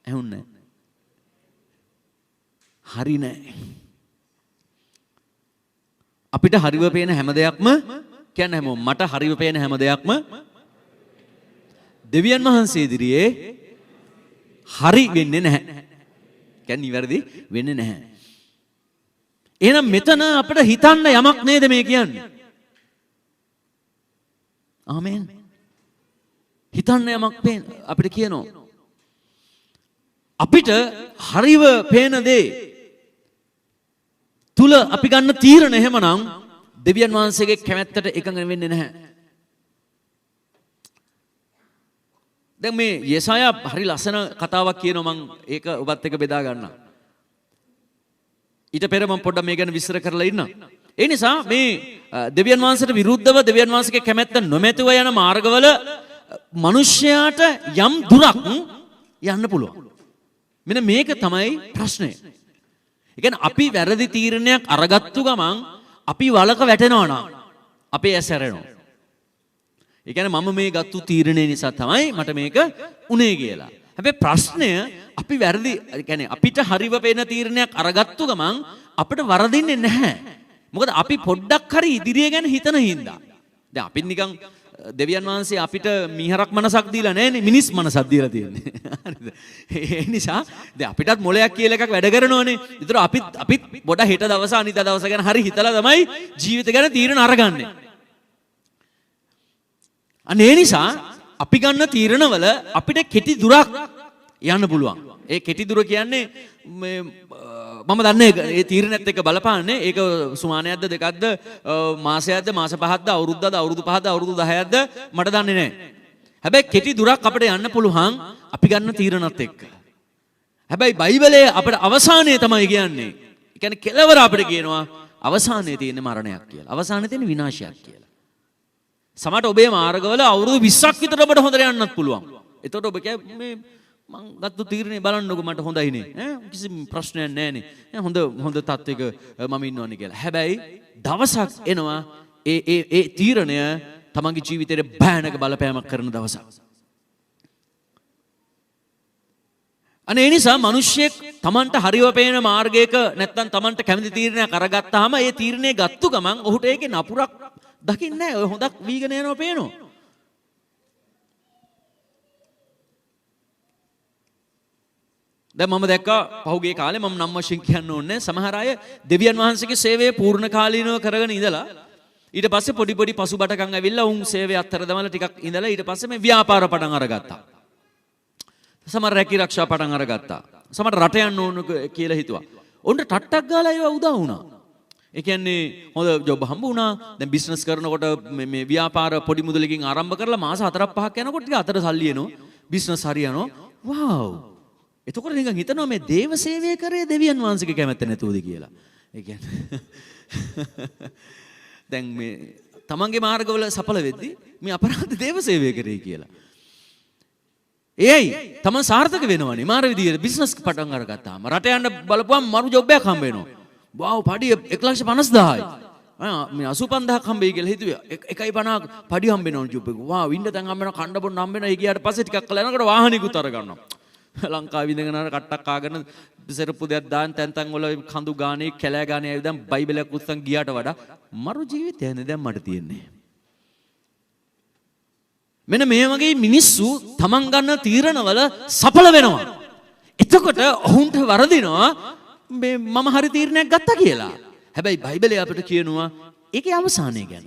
ඇහුන්නේ නැහැ. හරි නැහැ. අපිට හරිව පේන හැම දෙයක්ම කියන්නේ හැමෝම මට හරිව පේන හැම දෙයක්ම දෙවියන් වහන්සේ ඉදිරියේ හරි වෙන්නේ නැහැ. කියන්නේ නිවැරදි වෙන්නේ නැහැ. එහෙනම් මෙතන අපිට හිතන්න යමක් නේද මේ කියන්නේ? ආමේන්. හිතන්න යමක් අපිට කියනවා. අපිට හරිව පේන දේ තුල අපි ගන්න තීරණ එහෙමනම් දෙවියන් වහන්සේගේ කැමැත්තට එකඟ වෙන්නේ නැහැ. දැන් මේ යෙසායා හරි ලස්සන කතාවක් කියනවා මම ඒක ඔබත් එක්ක බෙදා ගන්නම්. ඊට පෙර මම පොඩ්ඩක් මේ ගැන විස්තර කරලා ඉන්නම්. ඒ නිසා මේ දෙවියන් වහන්සේට විරුද්ධව දෙවියන් වහන්සේගේ කැමැත්ත නොමැතිව යන මාර්ගවල මිනිස්යාට යම් දුරක් යන්න පුළුවන්. මෙන්න මේක තමයි ප්‍රශ්නය. ඒ කියන්නේ අපි වැරදි තීරණයක් අරගත්තු ගමන් අපි වලක වැටෙනවා නම් අපේ ඇස් ඇරෙනවා. ඒ කියන්නේ මම මේ ගත්තු තීරණය නිසා තමයි මට මේක උනේ කියලා. හැබැයි ප්‍රශ්නය අපි වැරදි කියන්නේ අපිට හරිව පේන තීරණයක් අරගත්තු ගමන් අපිට වරදින්නේ නැහැ. මොකද අපි පොඩ්ඩක් හරි ඉදිරිය ගැන හිතන හින්දා. දැන් අපි නිකන් දෙවියන් වහන්සේ අපිට මිහරක් මනසක් දීලා නැහැනේ මිනිස් මනසක් දීලා තියෙන්නේ. හරිද? ඒ නිසා දැන් අපිටත් මොලයක් කියලා එකක් වැඩ කරනෝනේ. ඒතර අපිත් පොඩ හෙට දවස අනිත් දවස ගැන හරි හිතලා තමයි ජීවිත ගැන තීරණ අරගන්නේ. අනේ නිසා අපි ගන්න තීරණවල අපිට කෙටි දුරක් යන්න පුළුවන්. ඒ කෙටි දුර කියන්නේ මම දන්නේ ඒ තීරණෙත් එක්ක බලපාන්නේ ඒක සුමානයක්ද දෙකක්ද මාසයක්ද මාස පහක්ද අවුරුද්දද අවුරුදු පහක්ද අවුරුදු 10ක්ද මට දන්නේ නැහැ. හැබැයි කෙටි දුරක් අපිට යන්න පුළුවන් අපි ගන්න තීරණත් එක්ක. හැබැයි බයිබලයේ අපිට අවසානයේ තමයි කියන්නේ. ඒ කියන්නේ කෙලවර අපිට කියනවා අවසානයේ තියෙන මරණයක් කියලා. අවසානයේ තියෙන විනාශයක් කියලා. සමහරට ඔබේ මාර්ගවල අවුරුදු 20ක් විතර ඔබට හොඳට යන්නත් පුළුවන්. එතකොට ඔබ මේ මං ගත්ත තීරණේ බලන්නකො මට හොඳයිනේ ඈ කිසි ප්‍රශ්නයක් නැහැනේ ඈ හොඳ තත්ත්වයක මම ඉන්නවනේ කියලා. හැබැයි දවසක් එනවා ඒ තීරණය තමන්ගේ ජීවිතේට භයානක බලපෑමක් කරන දවසක්. අනේ ඒ නිසා මිනිස්සෙක් තමන්ට හරිව පේන මාර්ගයක නැත්තම් තමන්ට කැමති තීරණයක් අරගත්තාම ඒ තීරණේ ගත්තු ගමන් ඔහුට ඒකේ නපුරක් දකින්නේ නැහැ. ඔය හොඳක් වීගෙන යනවා පේනවා. දැන් මම දැක්කා පහුගිය කාලේ මම නම් වශයෙන් කියන්න ඕනේ සමහර අය දෙවියන් වහන්සේගේ සේවය පූර්ණ කාලීනව කරගෙන ඉඳලා ඊට පස්සේ පොඩි පසුබටකම් ඇවිල්ලා උන් සේවය අත්තර දාලා ටිකක් ඉඳලා ඊට පස්සේ මේ ව්‍යාපාර පටන් අරගත්තා. සමහර රැකී ආරක්ෂා පටන් අරගත්තා. සමහර රට යන්න ඕන කියලා හිතුවා. උන්ට ටට්ටක් ගාලා ඒවා උදා වුණා. ඒ කියන්නේ හොඳ ජොබ් හම්බ වුණා. දැන් බිස්නස් කරනකොට මේ ව්‍යාපාර පොඩි මුදලකින් ආරම්භ කරලා මාස 4-5ක් යනකොට ටික අතට සල්ලි එනවා. බිස්නස් හරියනවා. වව්. එතකොට නිකන් හිතනවා මේ දේව සේවය කරේ දෙවියන් වහන්සේගේ කැමැත්ත නැතුවද කියලා. ඒ කියන්නේ දැන් මේ තමන්ගේ මාර්ගවල සඵල වෙද්දී මේ අපරාධ දේව සේවය කරේ කියලා. ඒයි තමන් සාර්ථක වෙනවනේ මාර විදියට බිස්නස් පටන් අරගත්තාම රට යන්න බලපුවම මරු ජොබ් එකක් හම්බ වෙනවා. වාව් පඩිය 1,50,000යි. මේ 85,000ක් හම්බෙයි කියලා හිතුවේ 1.50ක් පඩි හම්බ වෙනවා ජොබ් එක. වාව් ඉන්න තැන් හම්බ වෙනවා කණ්ඩ බොන්න හම්බ වෙනවා. ඒ ගියාට පස්සේ ටිකක් කළා යනකොට වාහනිකුත් අර ගන්නවා. ලංකාවේ ඉඳගෙන අර කට්ටක් කාගෙන සෙරප්පු දෙයක් දාන් තැන් වල කඳු ගානේ කැලෑ ගානේ ආවි දැන් බයිබලයක් උස්සන් ගියාට වඩා මරු ජීවිතය නේ දැන් මට තියෙන්නේ. මෙන්න මේ වගේ මිනිස්සු තමන් ගන්න තීරණවල සඵල වෙනවා. එතකොට ඔවුන්ට වරදිනවා මේ මම හරි තීරණයක් ගත්තා කියලා. හැබැයි බයිබලයේ අපිට කියනවා ඒකේ අවසානය ගැන.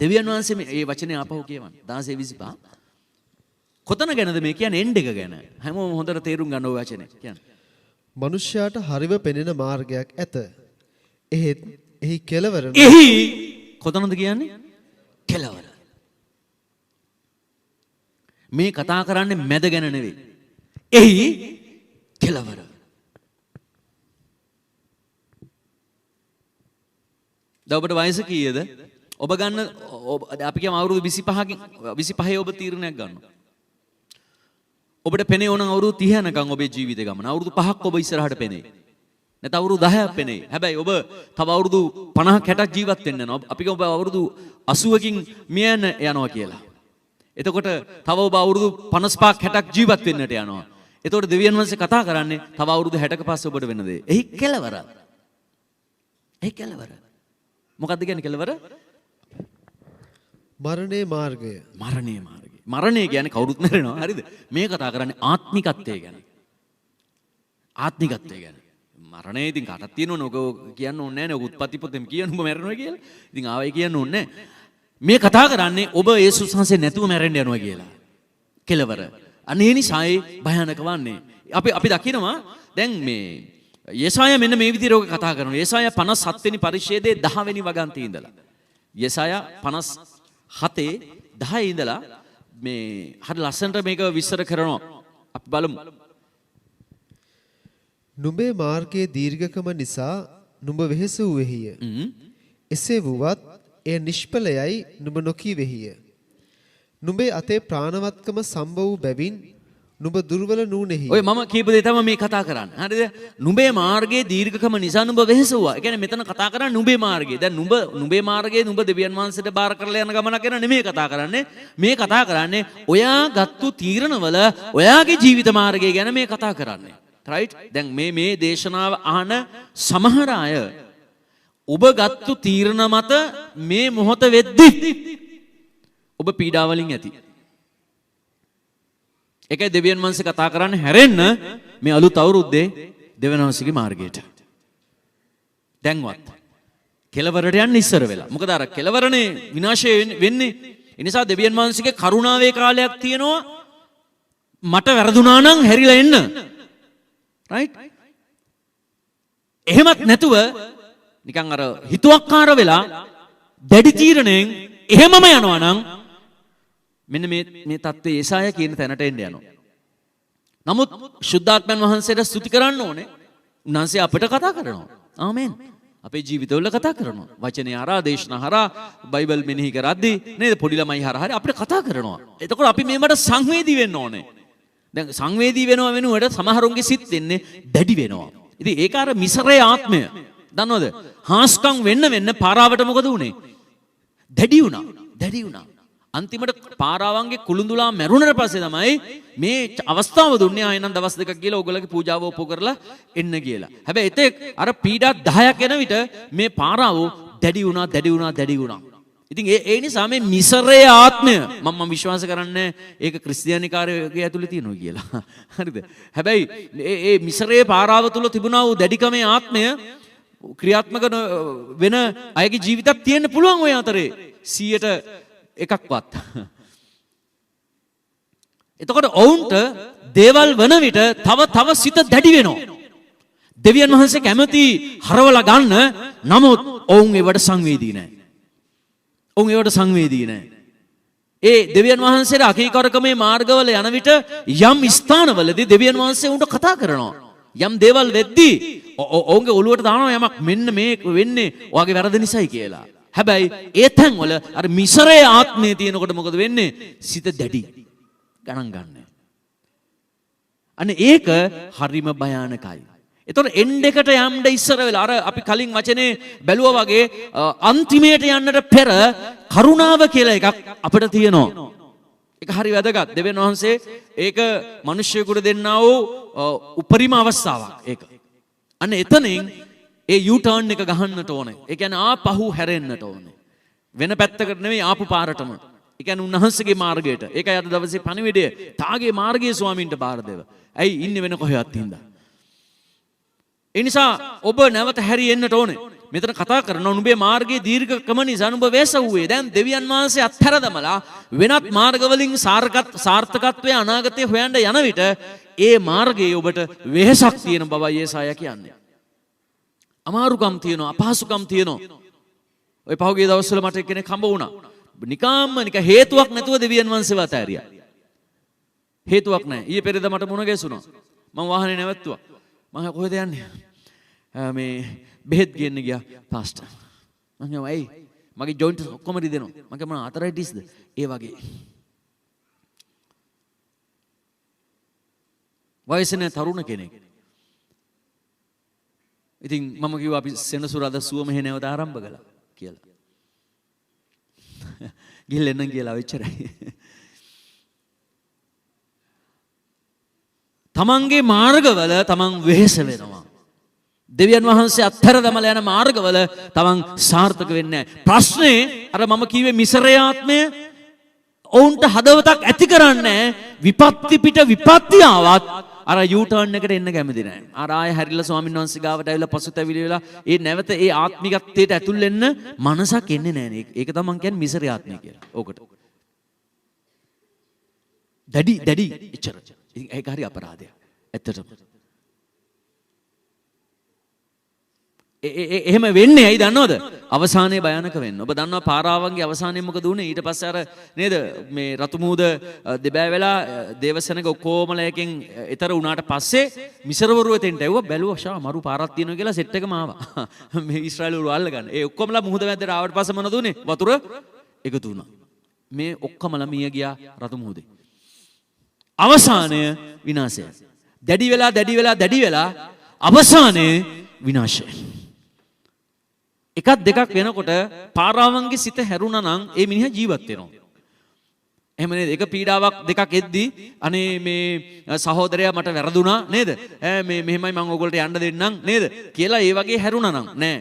දෙවියන් වහන්සේ මේ වචනේ ආපහු කියවන්න 16:25 කොතන ගැනද මේ කියන්නේ එන්ඩ් එක ගැන. හැමෝම හොඳට තේරුම් ගන්න ඕන වචනේ කියන්නේ. මනුෂ්‍යයාට හරිව පෙනෙන මාර්ගයක් ඇත. එහෙත් එහි කෙලවර එහි කොතනද කියන්නේ? කෙලවර. මේ කතා කරන්නේ මැද ගැන නෙවෙයි. එහි කෙලවර. දැන් ඔබට වයස කීයද? ඔබ ගන්න අපි කියමු අවුරුදු 25 ඔබ තීරණයක් ගන්නවා. ඔබට පෙනේ ඕන අවුරුදු 30 යනකම් ඔබේ ජීවිත ගමන. අවුරුදු 5ක් ඔබ ඉස්සරහට පෙනේ. නැත්නම් අවුරුදු 10ක් පෙනේ. හැබැයි ඔබ තව අවුරුදු 50ක් 60ක් ජීවත් වෙන්න යනවා. අපි කියමු ඔබ අවුරුදු 80කින් මිය යනවා කියලා. එතකොට තව ඔබ අවුරුදු 55ක් 60ක් ජීවත් වෙන්නට යනවා. එතකොට දෙවියන් වහන්සේ කතා කරන්නේ තව අවුරුදු 60ක පස්සේ ඔබට වෙන දේ. එහි කෙලවර. එහි කෙලවර. මොකක්ද කියන්නේ කෙලවර? මරණේ මාර්ගය. මරණේ මාර්ගය. මරණය කියන්නේ කවුරුත් මැරෙනවා. හරිද? මේ කතා කරන්නේ ආත්මිකත්වය ගැන. ආත්මිකත්වය ගැන. මරණය ඉතින් කාටත් තියෙනවනේ. ඔක කියන්න ඕනේ නැහැ නේ. ඔක උත්පත්ති පොතෙම කියන උඹ මැරෙනවා කියලා. ඉතින් ආවයි කියන්න ඕනේ නැහැ. මේ කතා කරන්නේ ඔබ යේසුස් වහන්සේ නැතුව මැරෙන්න යනවා කියලා. කෙලවර. අනේ නිසායි භයානක වන්නේ. අපි දකිනවා දැන් මේ යෙසායා මෙන්න මේ විදිහට ඔක කතා කරනවා. යෙසායා 57 වෙනි පරිච්ඡේදයේ 10 වෙනි වගන්තියේ ඉඳලා. යෙසායා 57 10 ඉඳලා මේ හරි ලස්සනට මේක විස්තර කරනවා. අපි බලමු. නුඹේ මාර්ගයේ දීර්ඝකම නිසා නුඹ වෙහෙස වූෙහිය. එසේ වුවත් එය නිෂ්ඵලයයි නුඹ නොකී වෙහිය. නුඹේ අතේ ප්‍රාණවත්කම සම්බ වූ බැවින් නුඹ දුර්වල නූනෙහි. ඔය මම කියපු දේ තමයි මේ කතා කරන්නේ. හරිද? නුඹේ මාර්ගයේ දීර්ඝකම නිසා නුඹ වෙහෙස වුණා. ඒ කියන්නේ මෙතන කතා කරන්නේ නුඹේ මාර්ගය. දැන් නුඹේ මාර්ගයේ නුඹ දෙවියන් වහන්සේට බාර කරලා යන ගමනක් ගැන නෙමෙයි කතා කරන්නේ. මේ කතා කරන්නේ ඔයා ගත්තු තීරණවල ඔයාගේ ජීවිත මාර්ගය ගැන මේ කතා කරන්නේ. රයිට්? දැන් මේ දේශනාව අහන සමහර අය ඔබ ගත්තු තීරණ මත මේ මොහොත වෙද්දි ඔබ පීඩා වලින් ඇති. ඒකයි දෙවියන් වහන්සේ කතා කරන්නේ හැරෙන්න මේ අලුත් අවුරුද්දේ දෙවියන් වහන්සේගේ මාර්ගයට. දැන්වත් කෙලවරට යන්න ඉස්සර වෙලා. මොකද අර කෙලවරනේ විනාශය වෙන්නේ. ඒ නිසා දෙවියන් වහන්සේගේ කරුණාවේ කාලයක් තියෙනවා. මට වැරදුනා නම් හැරිලා එන්න. රයිට්? එහෙමත් නැතුව නිකන් අර හිතුවක්කාර වෙලා දැඩි තීරණයෙන් එහෙමම යනවා නම් මෙන්න මේ தත්ත්වයේ ඒසාය කියන තැනට එන්න යනවා. නමුත් ශුද්ධාත්මයන් වහන්සේට ස්තුති කරන්න ඕනේ. උන්වහන්සේ අපිට කතා කරනවා. ආමෙන්. අපේ ජීවිතවල කතා කරනවා. වචනේ හරහා, දේශනා හරහා, බයිබල් මෙනෙහි කරද්දී නේද පොඩි ළමයි හරහා අපිට කතා කරනවා. එතකොට අපි මේවට සංවේදී වෙන්න ඕනේ. දැන් සංවේදී වෙනව වෙනුවට සමහරුන්ගේ සිත් දෙන්නේ දැඩි වෙනවා. ඉතින් ඒක අර මිසරේ ආත්මය. දන්නවද? හාස්කම් වෙන්න පාරාවට මොකද උනේ? දැඩි වුණා. අන්තිමට පාරාවන්ගේ කුළුඳුලා මැරුණට පස්සේ තමයි මේ අවස්ථාව දුන්නේ ආයෙනම් දවස් දෙකක් කියලා ඕගොල්ලෝගේ පූජාව ඔප්පු කරලා එන්න කියලා. හැබැයි එතෙක් අර පීඩා 10ක් එන විට මේ පාරාව දැඩි වුණා. ඉතින් ඒ නිසා මේ මිසරේ ආත්මය මම විශ්වාස කරන්නේ ඒක ක්‍රිස්තියානිකාරයගේ ඇතුලේ තියෙනවා කියලා. හරිද? හැබැයි ඒ මිසරේ පාරාව තුල තිබුණා වූ දැඩිකමේ ආත්මය ක්‍රියාත්මක වෙන අයගේ ජීවිතයක් තියෙන්න පුළුවන් ඔය අතරේ 100ට එකක්වත්. එතකොට ඔවුන්ට දේවල් වන විට තව සිත දැඩි වෙනවා. දෙවියන් වහන්සේ කැමති හරවලා ගන්න. නමුත් ඔවුන් ඒවට සංවේදී නැහැ. ඒ දෙවියන් වහන්සේට අකීකරකමේ මාර්ගවල යන විට යම් ස්ථානවලදී දෙවියන් වහන්සේ උන්ට කතා කරනවා. යම් දේවල් වෙද්දී ඔවුන්ගේ ඔළුවට දානවා යමක් මෙන්න මේ වෙන්නේ ඔයාගේ වැරදි නිසායි කියලා. හැබැයි ඒ තැන්වල අර මිසරේ ආත්මයේ තියෙනකොට මොකද වෙන්නේ? සිත දැඩි ගණන් ගන්න. අනේ ඒක හරිම භයානකයි. එතකොට එන්ඩ් එකට යන්න ඉස්සර වෙලා අර අපි කලින් වචනේ බැලුවා වගේ අන්තිමයට යන්නට පෙර කරුණාව කියලා එකක් අපිට තියෙනවා. ඒක හරි වැදගත්. දෙවියන් වහන්සේ ඒක මිනිස්සුෙකුට දෙන්නා වූ උපරිම අවස්ථාවක් ඒක. අනේ එතනින් ඒ යූ ටර්න් එක ගහන්නට ඕනේ. ඒ කියන්නේ ආපහු හැරෙන්නට ඕනේ. වෙන පැත්තකට නෙවෙයි ආපු පාරටම. ඒ කියන්නේ උන්වහන්සේගේ මාර්ගයට. ඒකයි අද දවසේ පණිවිඩය. තාගේ මාර්ගයේ ස්වාමීන්ට බාර දෙව. ඇයි ඉන්නේ වෙන කොහෙවත් හින්දා. ඒ නිසා ඔබ නැවත හැරියෙන්නට ඕනේ. මෙතන කතා කරනවා නුඹේ මාර්ගයේ දීර්ඝකම නිසා නුඹ වෙසවුවේ. දැන් දෙවියන් වහන්සේ අත්හැර දමලා වෙනත් මාර්ගවලින් සාර්ථකත්වයේ අනාගතයේ හොයන්න යන විට ඒ මාර්ගයේ ඔබට වෙහසක් තියෙන බවයි ඒසාය කියන්නේ. අමාරුකම් තියෙනවා, අපහසුකම් තියෙනවා. ඔය පහුගිය දවස්වල මට කෙනෙක් හම්බ වුණා. නිකන් හේතුවක් නැතුව දෙවියන් වහන්සේව අතෑරියා. හේතුවක් නැහැ. ඊයේ පෙරේද මට මුණ ගැසුණා. මම වාහනේ නැවැත්තුවා. මම කොහෙද යන්නේ? මේ බෙහෙත් ගේන්න ගියා පාස්ටර්. මම කිව්වා ඇයි? මගේ ජොයින්ට් ඔක්කොම රිදෙනවා. මම කිව්වා ආතරයිටිස්ද? ඒ වගේ. වයසනේ තරුණ කෙනෙක්. ඉතින් මම කිව්වා අපි සෙනසුරාදා සුව මෙහෙ නැවත ආරම්භ කළා කියලා. ගිහින් කියලා වෙච්චරයි. තමන්ගේ මාර්ගවල තමන් වෙහෙස වෙනවා. දෙවියන් වහන්සේ අත්හැර දමලා යන මාර්ගවල තමන් සාර්ථක වෙන්නේ නැහැ. ප්‍රශ්නේ අර මම කිව්වේ මිසරේ ආත්මය ඔවුන්ට හදවතක් ඇති කරන්නේ විපත්ති පිට විපත්ති ආවත් අර යූ ටර්න් එකට එන්න කැමති නැහැ. අර ආය හැරිලා ස්වාමීන් වහන්සේ ගාවට ඇවිල්ලා පසුතැවිලි වෙලා ඒ නැවත ඒ ආත්මිකත්වයට ඇතුල් වෙන්න මනසක් එන්නේ නැහැ. ඒක තමයි මම කියන්නේ මිසරේ ආත්මය කියලා. ඕකට. දැඩි එච්චර. ඒක හරි අපරාධයක්. ඇත්තටම. එහෙම වෙන්නේ ඇයි දන්නවද? අවසානයේ භයානක වෙන්න. ඔබ දන්නවා පාරාවන්ගේ අවසානයේ මොකද වුනේ? ඊට පස්සේ අර නේද මේ රතු මුහුද දෙබෑ වෙලා දේවසනක ඔක්කොමල එකෙන් ඈතර වුණාට පස්සේ මිසරවරු එතෙන්ට ඇව්වා බැලුවා ෂා මරු පාරක් තියෙනවා කියලා සෙට් එකම ආවා. මේ ඊශ්‍රායල් වරු අල්ලගන්න. ඒ ඔක්කොමලා මුහුද මැදට ආවට පස්සේ මොනවද උනේ? වතුර එකතු වුණා. මේ ඔක්කොමලා මිය ගියා රතු මුහුදේ. අවසානය විනාශය. දැඩි වෙලා අවසානයේ විනාශය. එකක් දෙකක් වෙනකොට පාරාවන්ගේ සිත හැරුණා නම් ඒ මිනිහා ජීවත් වෙනවා. එහෙම නේද? එක පීඩාවක් දෙකක් එද්දී අනේ මේ සහෝදරයා මට වැරදුනා නේද? මේ මෙහෙමයි මම ඕගොල්ලෝ යන්න දෙන්නම් නේද? කියලා ඒ වගේ හැරුණා නම් නෑ.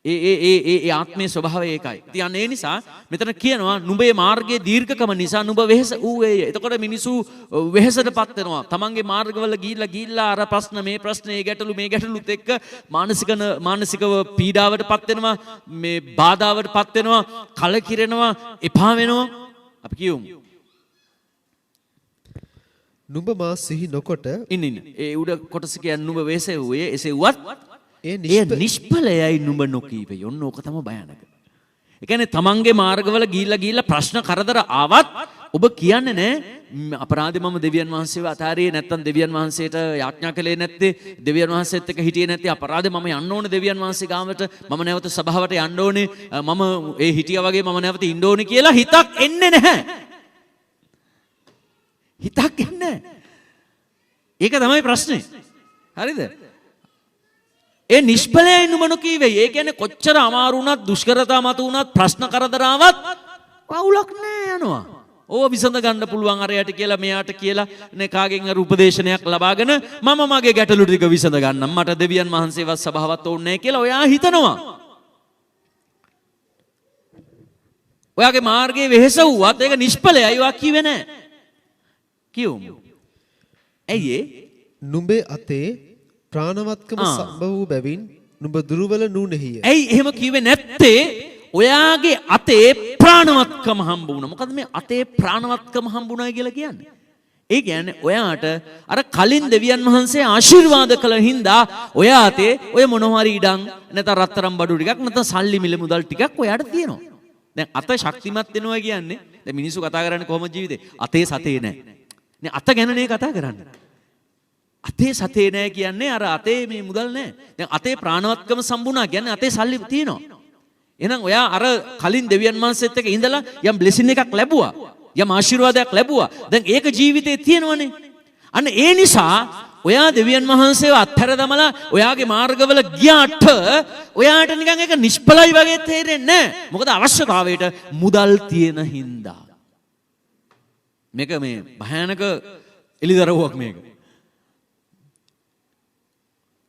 ඒ ආත්මයේ ස්වභාවය ඒකයි. ඉතින් ඒ නිසා මෙතන කියනවා නුඹේ මාර්ගයේ දීර්ඝකම නිසා නුඹ වෙහෙස ඌවේය. එතකොට මිනිසු වෙහෙසටපත් වෙනවා. තමන්ගේ මාර්ගවල ගිහිල්ලා අර ප්‍රශ්න මේ ප්‍රශ්න මේ ගැටලුත් එක්ක මානසිකව පීඩාවටපත් වෙනවා. මේ බාධාවටපත් වෙනවා. කලකිරෙනවා. එපා වෙනවා. අපි කියමු. නුඹ මා සිහි නොකොට ඉන්න. ඒ උඩ කොටස කියන්නේ නුඹ වෙහෙසෙව්වේ එසෙව්වත් ඒ එය නිෂ්ඵලයයි නුඹ නොකීවේ. ඔන්න ඕක තමයි භයානක. ඒ කියන්නේ තමන්ගේ මාර්ගවල ගිහිල්ලා ප්‍රශ්න කරදර ආවත් ඔබ කියන්නේ නැහැ අපරාධේ මම දෙවියන් වහන්සේව අතාරියේ නැත්තම් දෙවියන් වහන්සේට යාඥා කළේ නැත්තේ දෙවියන් වහන්සේත් එක්ක හිටියේ නැත්තේ අපරාධේ මම යන්න ඕනේ දෙවියන් වහන්සේ ගාවට මම නැවත සභාවට යන්න ඕනේ මම ඒ හිටියා වගේ මම නැවත ඉන්න ඕනේ කියලා හිතක් එන්නේ නැහැ. හිතක් එන්නේ නැහැ. ඒක තමයි ප්‍රශ්නේ. හරිද? ඒ නිෂ්ඵලයයි නුඹ නොකීවේ. ඒ කියන්නේ කොච්චර අමාරු වුණත් දුෂ්කරතා මත වුණත් ප්‍රශ්න කරදරාවත් පවුලක් නෑ යනවා. ඕව විසඳ ගන්න පුළුවන් අරයට කියලා මෙයාට කියලා නේ කාගෙන් අර උපදේශනයක් ලබාගෙන මම මගේ ගැටලු ටික විසඳ ගන්නම්. මට දෙවියන් වහන්සේවත් සභාවත් ඕනේ නෑ කියලා ඔයා හිතනවා. ඔයාගේ මාර්ගයේ වෙහෙස වුවත් ඒක නිෂ්ඵලයයි ඔයා කිව්වේ නෑ. කියමු. ඇයි නුඹේ අතේ ප්‍රාණවත්කම සම්භව වූ බැවින් නුඹ දුර්වල නුනේහිය. ඇයි එහෙම කිව්වේ නැත්තේ? ඔයාගේ අතේ ප්‍රාණවත්කම හම්බ වුණා. මොකද මේ අතේ ප්‍රාණවත්කම හම්බුණා කියලා කියන්නේ? ඒ කියන්නේ ඔයාට අර කලින් දෙවියන් වහන්සේ ආශිර්වාද කළ හින්දා ඔයා අතේ ඔය මොනවා හරි ඉඩම් නැත්නම් රත්තරන් බඩු ටිකක් නැත්නම් සල්ලි මිල මුදල් ටිකක් ඔයාට තියෙනවා. දැන් අත ශක්තිමත් වෙනවා කියන්නේ දැන් මිනිස්සු කතා කරන්නේ කොහොමද ජීවිතේ? අතේ සතේ නැහැ. නේ අත ගැන නේ කතා කරන්නේ. අතේ සතේ නැහැ කියන්නේ අර අතේ මේ මුදල් නැහැ. දැන් අතේ ප්‍රාණවත්කම සම්බුණා කියන්නේ අතේ සල්ලි තියෙනවා. එහෙනම් ඔයා අර කලින් දෙවියන් වහන්සේත් එක්ක ඉඳලා යම් බ්ලෙසින් එකක් ලැබුවා. යම් ආශිර්වාදයක් ලැබුවා. දැන් ඒක ජීවිතේ තියෙනවනේ. අන්න ඒ නිසා ඔයා දෙවියන් වහන්සේව අත්හැර දමලා ඔයාගේ මාර්ගවල ගියාට ඔයාට නිකන් ඒක නිෂ්ඵලයි වගේ තේරෙන්නේ නැහැ. මොකද අවශ්‍යතාවයට මුදල් තියෙන හින්දා. මේක මේ භයානක එලිදරව්වක් මේක.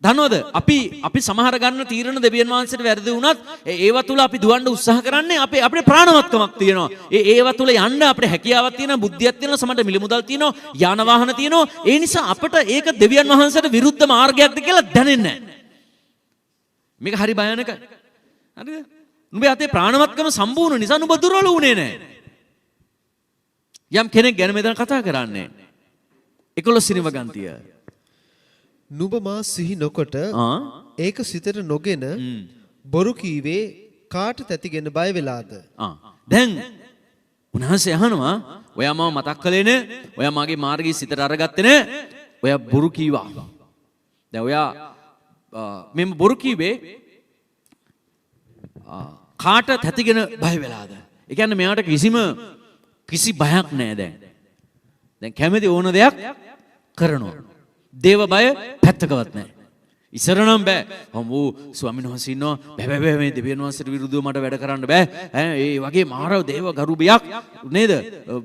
දන්නවද අපි සමහර ගන්න තීරණ දෙවියන් වහන්සේට වැරදි වුණත් ඒව තුල අපි දුවන්න උත්සාහ කරන්නේ අපේ ප්‍රාණවත්කමක් තියෙනවා. ඒව තුල යන්න අපේ හැකියාවක් තියෙනවා, බුද්ධියක් තියෙනවා, සමහරට මිල මුදල් තියෙනවා, යාන වාහන තියෙනවා. ඒ නිසා අපිට ඒක දෙවියන් වහන්සේට විරුද්ධ මාර්ගයක්ද කියලා දැනෙන්නේ නැහැ. මේක හරි භයානකයි. හරිද? නුඹේ අතේ ප්‍රාණවත්කම සම්පූර්ණ නිසා නුඹ දුර්වල වුණේ නැහැ. යම් කෙනෙක් ගැන මෙතන කතා කරන්නේ 11 වෙනි වගන්තිය. නුඹ මා සිහි නොකොට ඒක සිතට නොගෙන බොරු කීවේ කාට තැතිගෙන බය වෙලාද? දැන් උන්වහන්සේ අහනවා ඔයා මම මතක් කළේ නේ? ඔයා මාගේ මාර්ගය සිතට අරගත්තේ නේ? ඔයා බොරු කීවා. දැන් ඔයා මෙම බොරු කීවේ කාට තැතිගෙන බය වෙලාද? ඒ කියන්නේ මෙයාට කිසි බයක් නැහැ දැන්. දැන් කැමති ඕන දෙයක් කරනවා. දේව බය පැත්තකවත් නැහැ. ඉස්සර නම් බෑ. හම්බු ස්වාමීන් වහන්සේ ඉන්නවා. බෑ මේ දෙවියන් වහන්සේට විරුද්ධව මට වැඩ කරන්න බෑ. ඒ වගේ මාරව දේව ගරුබියක් නේද?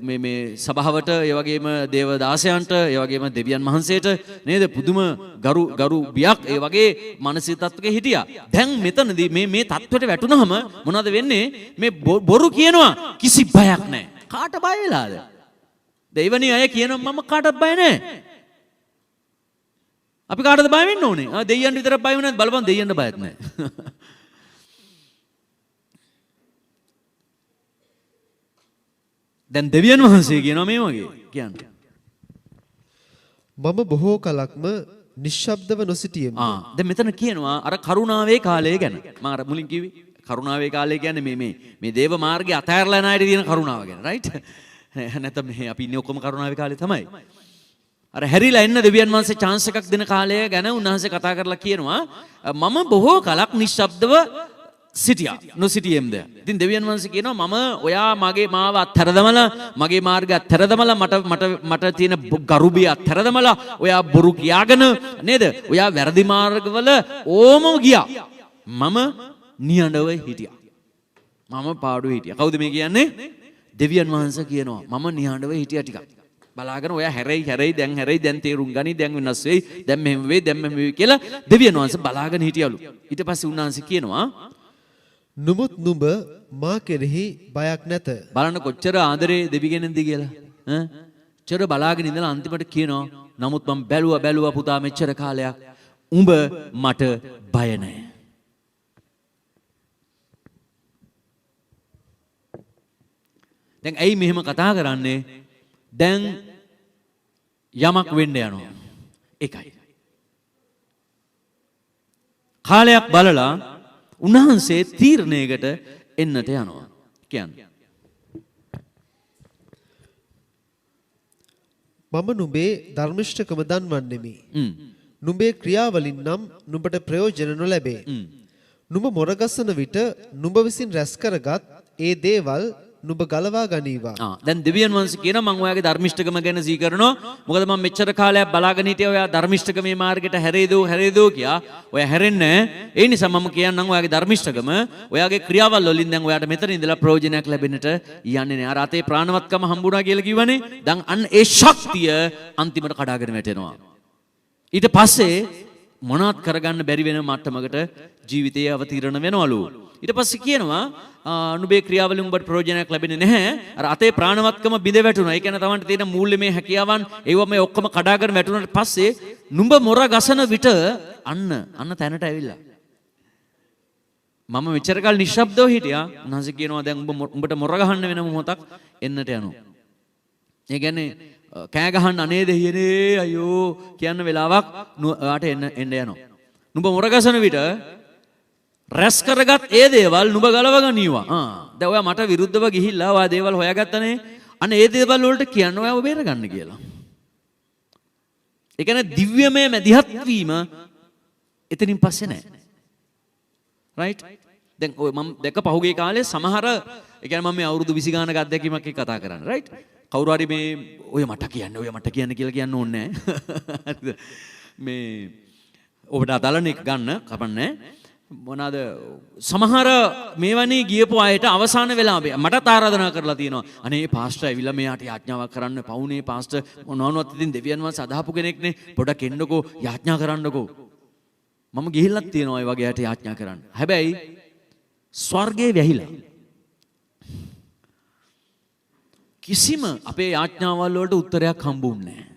මේ සභාවට ඒ වගේම දේව දාසයන්ට ඒ වගේම දෙවියන් වහන්සේට නේද? පුදුම ගරු බියක් ඒ වගේ මානසික තත්ත්වයක හිටියා. දැන් මෙතනදී මේ තත්ත්වයට වැටුනහම මොනවද වෙන්නේ? මේ බොරු කියනවා කිසි බයක් නැහැ. කාට බය වෙලාද? දෙවියන් අය කියනවා මම කාටවත් බය නැහැ. අපි කාටද බය වෙන්න ඕනේ? දෙයියන් විතරක් බය වෙන්නේ නැත් බලපන් දෙයියන්ට බයත් නැහැ. දැන් දෙවියන් වහන්සේ කියනවා මේ වගේ කියන්නේ. මම බොහෝ කලක්ම නිශ්ශබ්දව නොසිටියෙමි. දැන් මෙතන කියනවා අර කරුණාවේ කාලය ගැන. මම අර මුලින් කිව්වේ කරුණාවේ කාලය කියන්නේ මේ දේව මාර්ගය අතහැරලා යන අයට තියෙන කරුණාව ගැන, රයිට්? නැත්නම් මේ අපි ඉන්නේ ඔක්කොම කරුණාවේ කාලේ තමයි. අර හැරිලා එන්න දෙවියන් වහන්සේ chance එකක් දෙන කාලය ගැන උන්වහන්සේ කතා කරලා කියනවා මම බොහෝ කලක් නිශ්ශබ්දව සිටියා නොසිටියෙම්ද. ඉතින් දෙවියන් වහන්සේ කියනවා මම ඔයා මාව අත්හැර දමලා මගේ මාර්ගය අත්හැර දමලා මට තියෙන ගරුබිය අත්හැර දමලා ඔයා බොරු කියාගෙන නේද? ඔයා වැරදි මාර්ගවල ඕමම ගියා. මම නිහඬව හිටියා. මම පාඩුවේ හිටියා. කවුද මේ කියන්නේ? දෙවියන් වහන්සේ කියනවා මම නිහඬව හිටියා ටිකක්. බලාගෙන ඔයා හැරෙයි දැන් තේරුම් ගනි දැන් වෙනස් වෙයි දැන් මෙහෙම වෙයි කියලා දෙවියන් වහන්සේ බලාගෙන හිටියලු. ඊට පස්සේ උන්වහන්සේ කියනවා නමුත් නුඹ මා කෙරෙහි බයක් නැත. බලන්න කොච්චර ආදරේ දෙවිගෙනෙන්ද කියලා. චර බලාගෙන ඉඳලා අන්තිමට කියනවා නමුත් මම බැලුවා පුතා මෙච්චර කාලයක් උඹ මට බය නැහැ. දැන් ඇයි මෙහෙම කතා කරන්නේ? දැන් යමක් වෙන්න යනවා. ඒකයි. කාලයක් බලලා උන්වහන්සේ තීරණයකට එන්නට යනවා. කියන්නේ මම නුඹේ ධර්මිෂ්ඨකම දන්වන්නෙමි. නුඹේ ක්‍රියාවලින් නම් නුඹට ප්‍රයෝජන නොලැබේ. නුඹ මොරගසන විට නුඹ විසින් රැස් කරගත් ඒ දේවල් නුඹ ගලවා ගනීවා. දැන් දෙවියන් වහන්සේ කියනවා මම ඔයාගේ ධර්මිෂ්ඨකම ගැන සිහි කරනවා. මොකද මම මෙච්චර කාලයක් බලාගෙන හිටියා ඔයා ධර්මිෂ්ඨකමේ මාර්ගයට හැරෙයිදෝ කියා. ඔයා හැරෙන්නේ නැහැ. ඒ නිසා මම කියන්නම් ඔයාගේ ධර්මිෂ්ඨකම ඔයාගේ ක්‍රියාවල් වලින් දැන් ඔයාට මෙතන ඉඳලා ප්‍රයෝජනයක් ලැබෙන්නට යන්නේ නැහැ. අර අතේ ප්‍රාණවත්කම හම්බුණා කියලා කිව්වනේ. දැන් අන්න ඒ ශක්තිය අන්තිමට කඩාගෙන වැටෙනවා. ඊට පස්සේ මොනවත් කරගන්න බැරි වෙන මට්ටමකට ජීවිතයේ අවතීර්ණ වෙනවලු. ඊට පස්සේ කියනවා නුඹේ ක්‍රියාවලින් උඹට ප්‍රයෝජනයක් ලැබෙන්නේ නැහැ. අර අතේ ප්‍රාණවත්කම බිඳ වැටුණා. ඒ කියන්නේ තමන්ට තියෙන මූල්‍යමය හැකියාවන් ඒව මේ ඔක්කොම කඩාගෙන වැටුණාට පස්සේ නුඹ මොර ගසන විට අන්න තැනට ඇවිල්ලා. මම මෙච්චර කල් නිශ්ශබ්දව හිටියා. උන්වහන්සේ කියනවා දැන් උඹට මොර ගහන්න වෙන මොහොතක් එන්නට යනවා. ඒ කියන්නේ කෑ ගහන්න අනේ දෙයියනේ අයියෝ කියන වෙලාවක් ඔයාට එන්න යනවා. නුඹ මොර ගසන විට රැස් කරගත් ඒ දේවල් නුඹ ගලව ගනීවා. දැන් ඔයා මට විරුද්ධව ගිහිල්ලා ඔයා දේවල් හොයාගත්තනේ. අන්න ඒ දේවල් වලට කියන්න ඔයාව බේර ගන්න කියලා. ඒ කියන්නේ දිව්‍යමය මැදිහත් වීම එතනින් පස්සේ නෑ. රයිට්? දැන් ඔය මම දැක පහුගිය කාලේ සමහර ඒ කියන්නේ මම මේ අවුරුදු 20 ගානක අත්දැකීමක් එක්ක කතා කරන්නේ. රයිට්? කවුරු හරි මේ ඔය මට කියන්න කියලා කියන්න ඕනේ නෑ. හරිද? මේ ඔබට අදාළනේ ගන්න කපන්නේ. මොනවාද සමහර මේවනේ ගියපු අයට අවසාන වෙලාවේ මටත් ආරාධනා කරලා තියෙනවා. අනේ පාස්ටර් ඇවිල්ලා මෙයාට යාඥාවක් කරන්න පවුනේ පාස්ටර් මොනවනවත් ඉතින් දෙවියන් වහන්සේ අදහපු කෙනෙක්නේ පොඩක් එන්නකෝ යාඥා කරන්නකෝ. මම ගිහිල්ලත් තියෙනවා ඒ වගේ අයට යාඥා කරන්න. හැබැයි ස්වර්ගේ වැහිලා. කිසිම අපේ යාඥාවල් වලට උත්තරයක් හම්බුන්නේ නැහැ.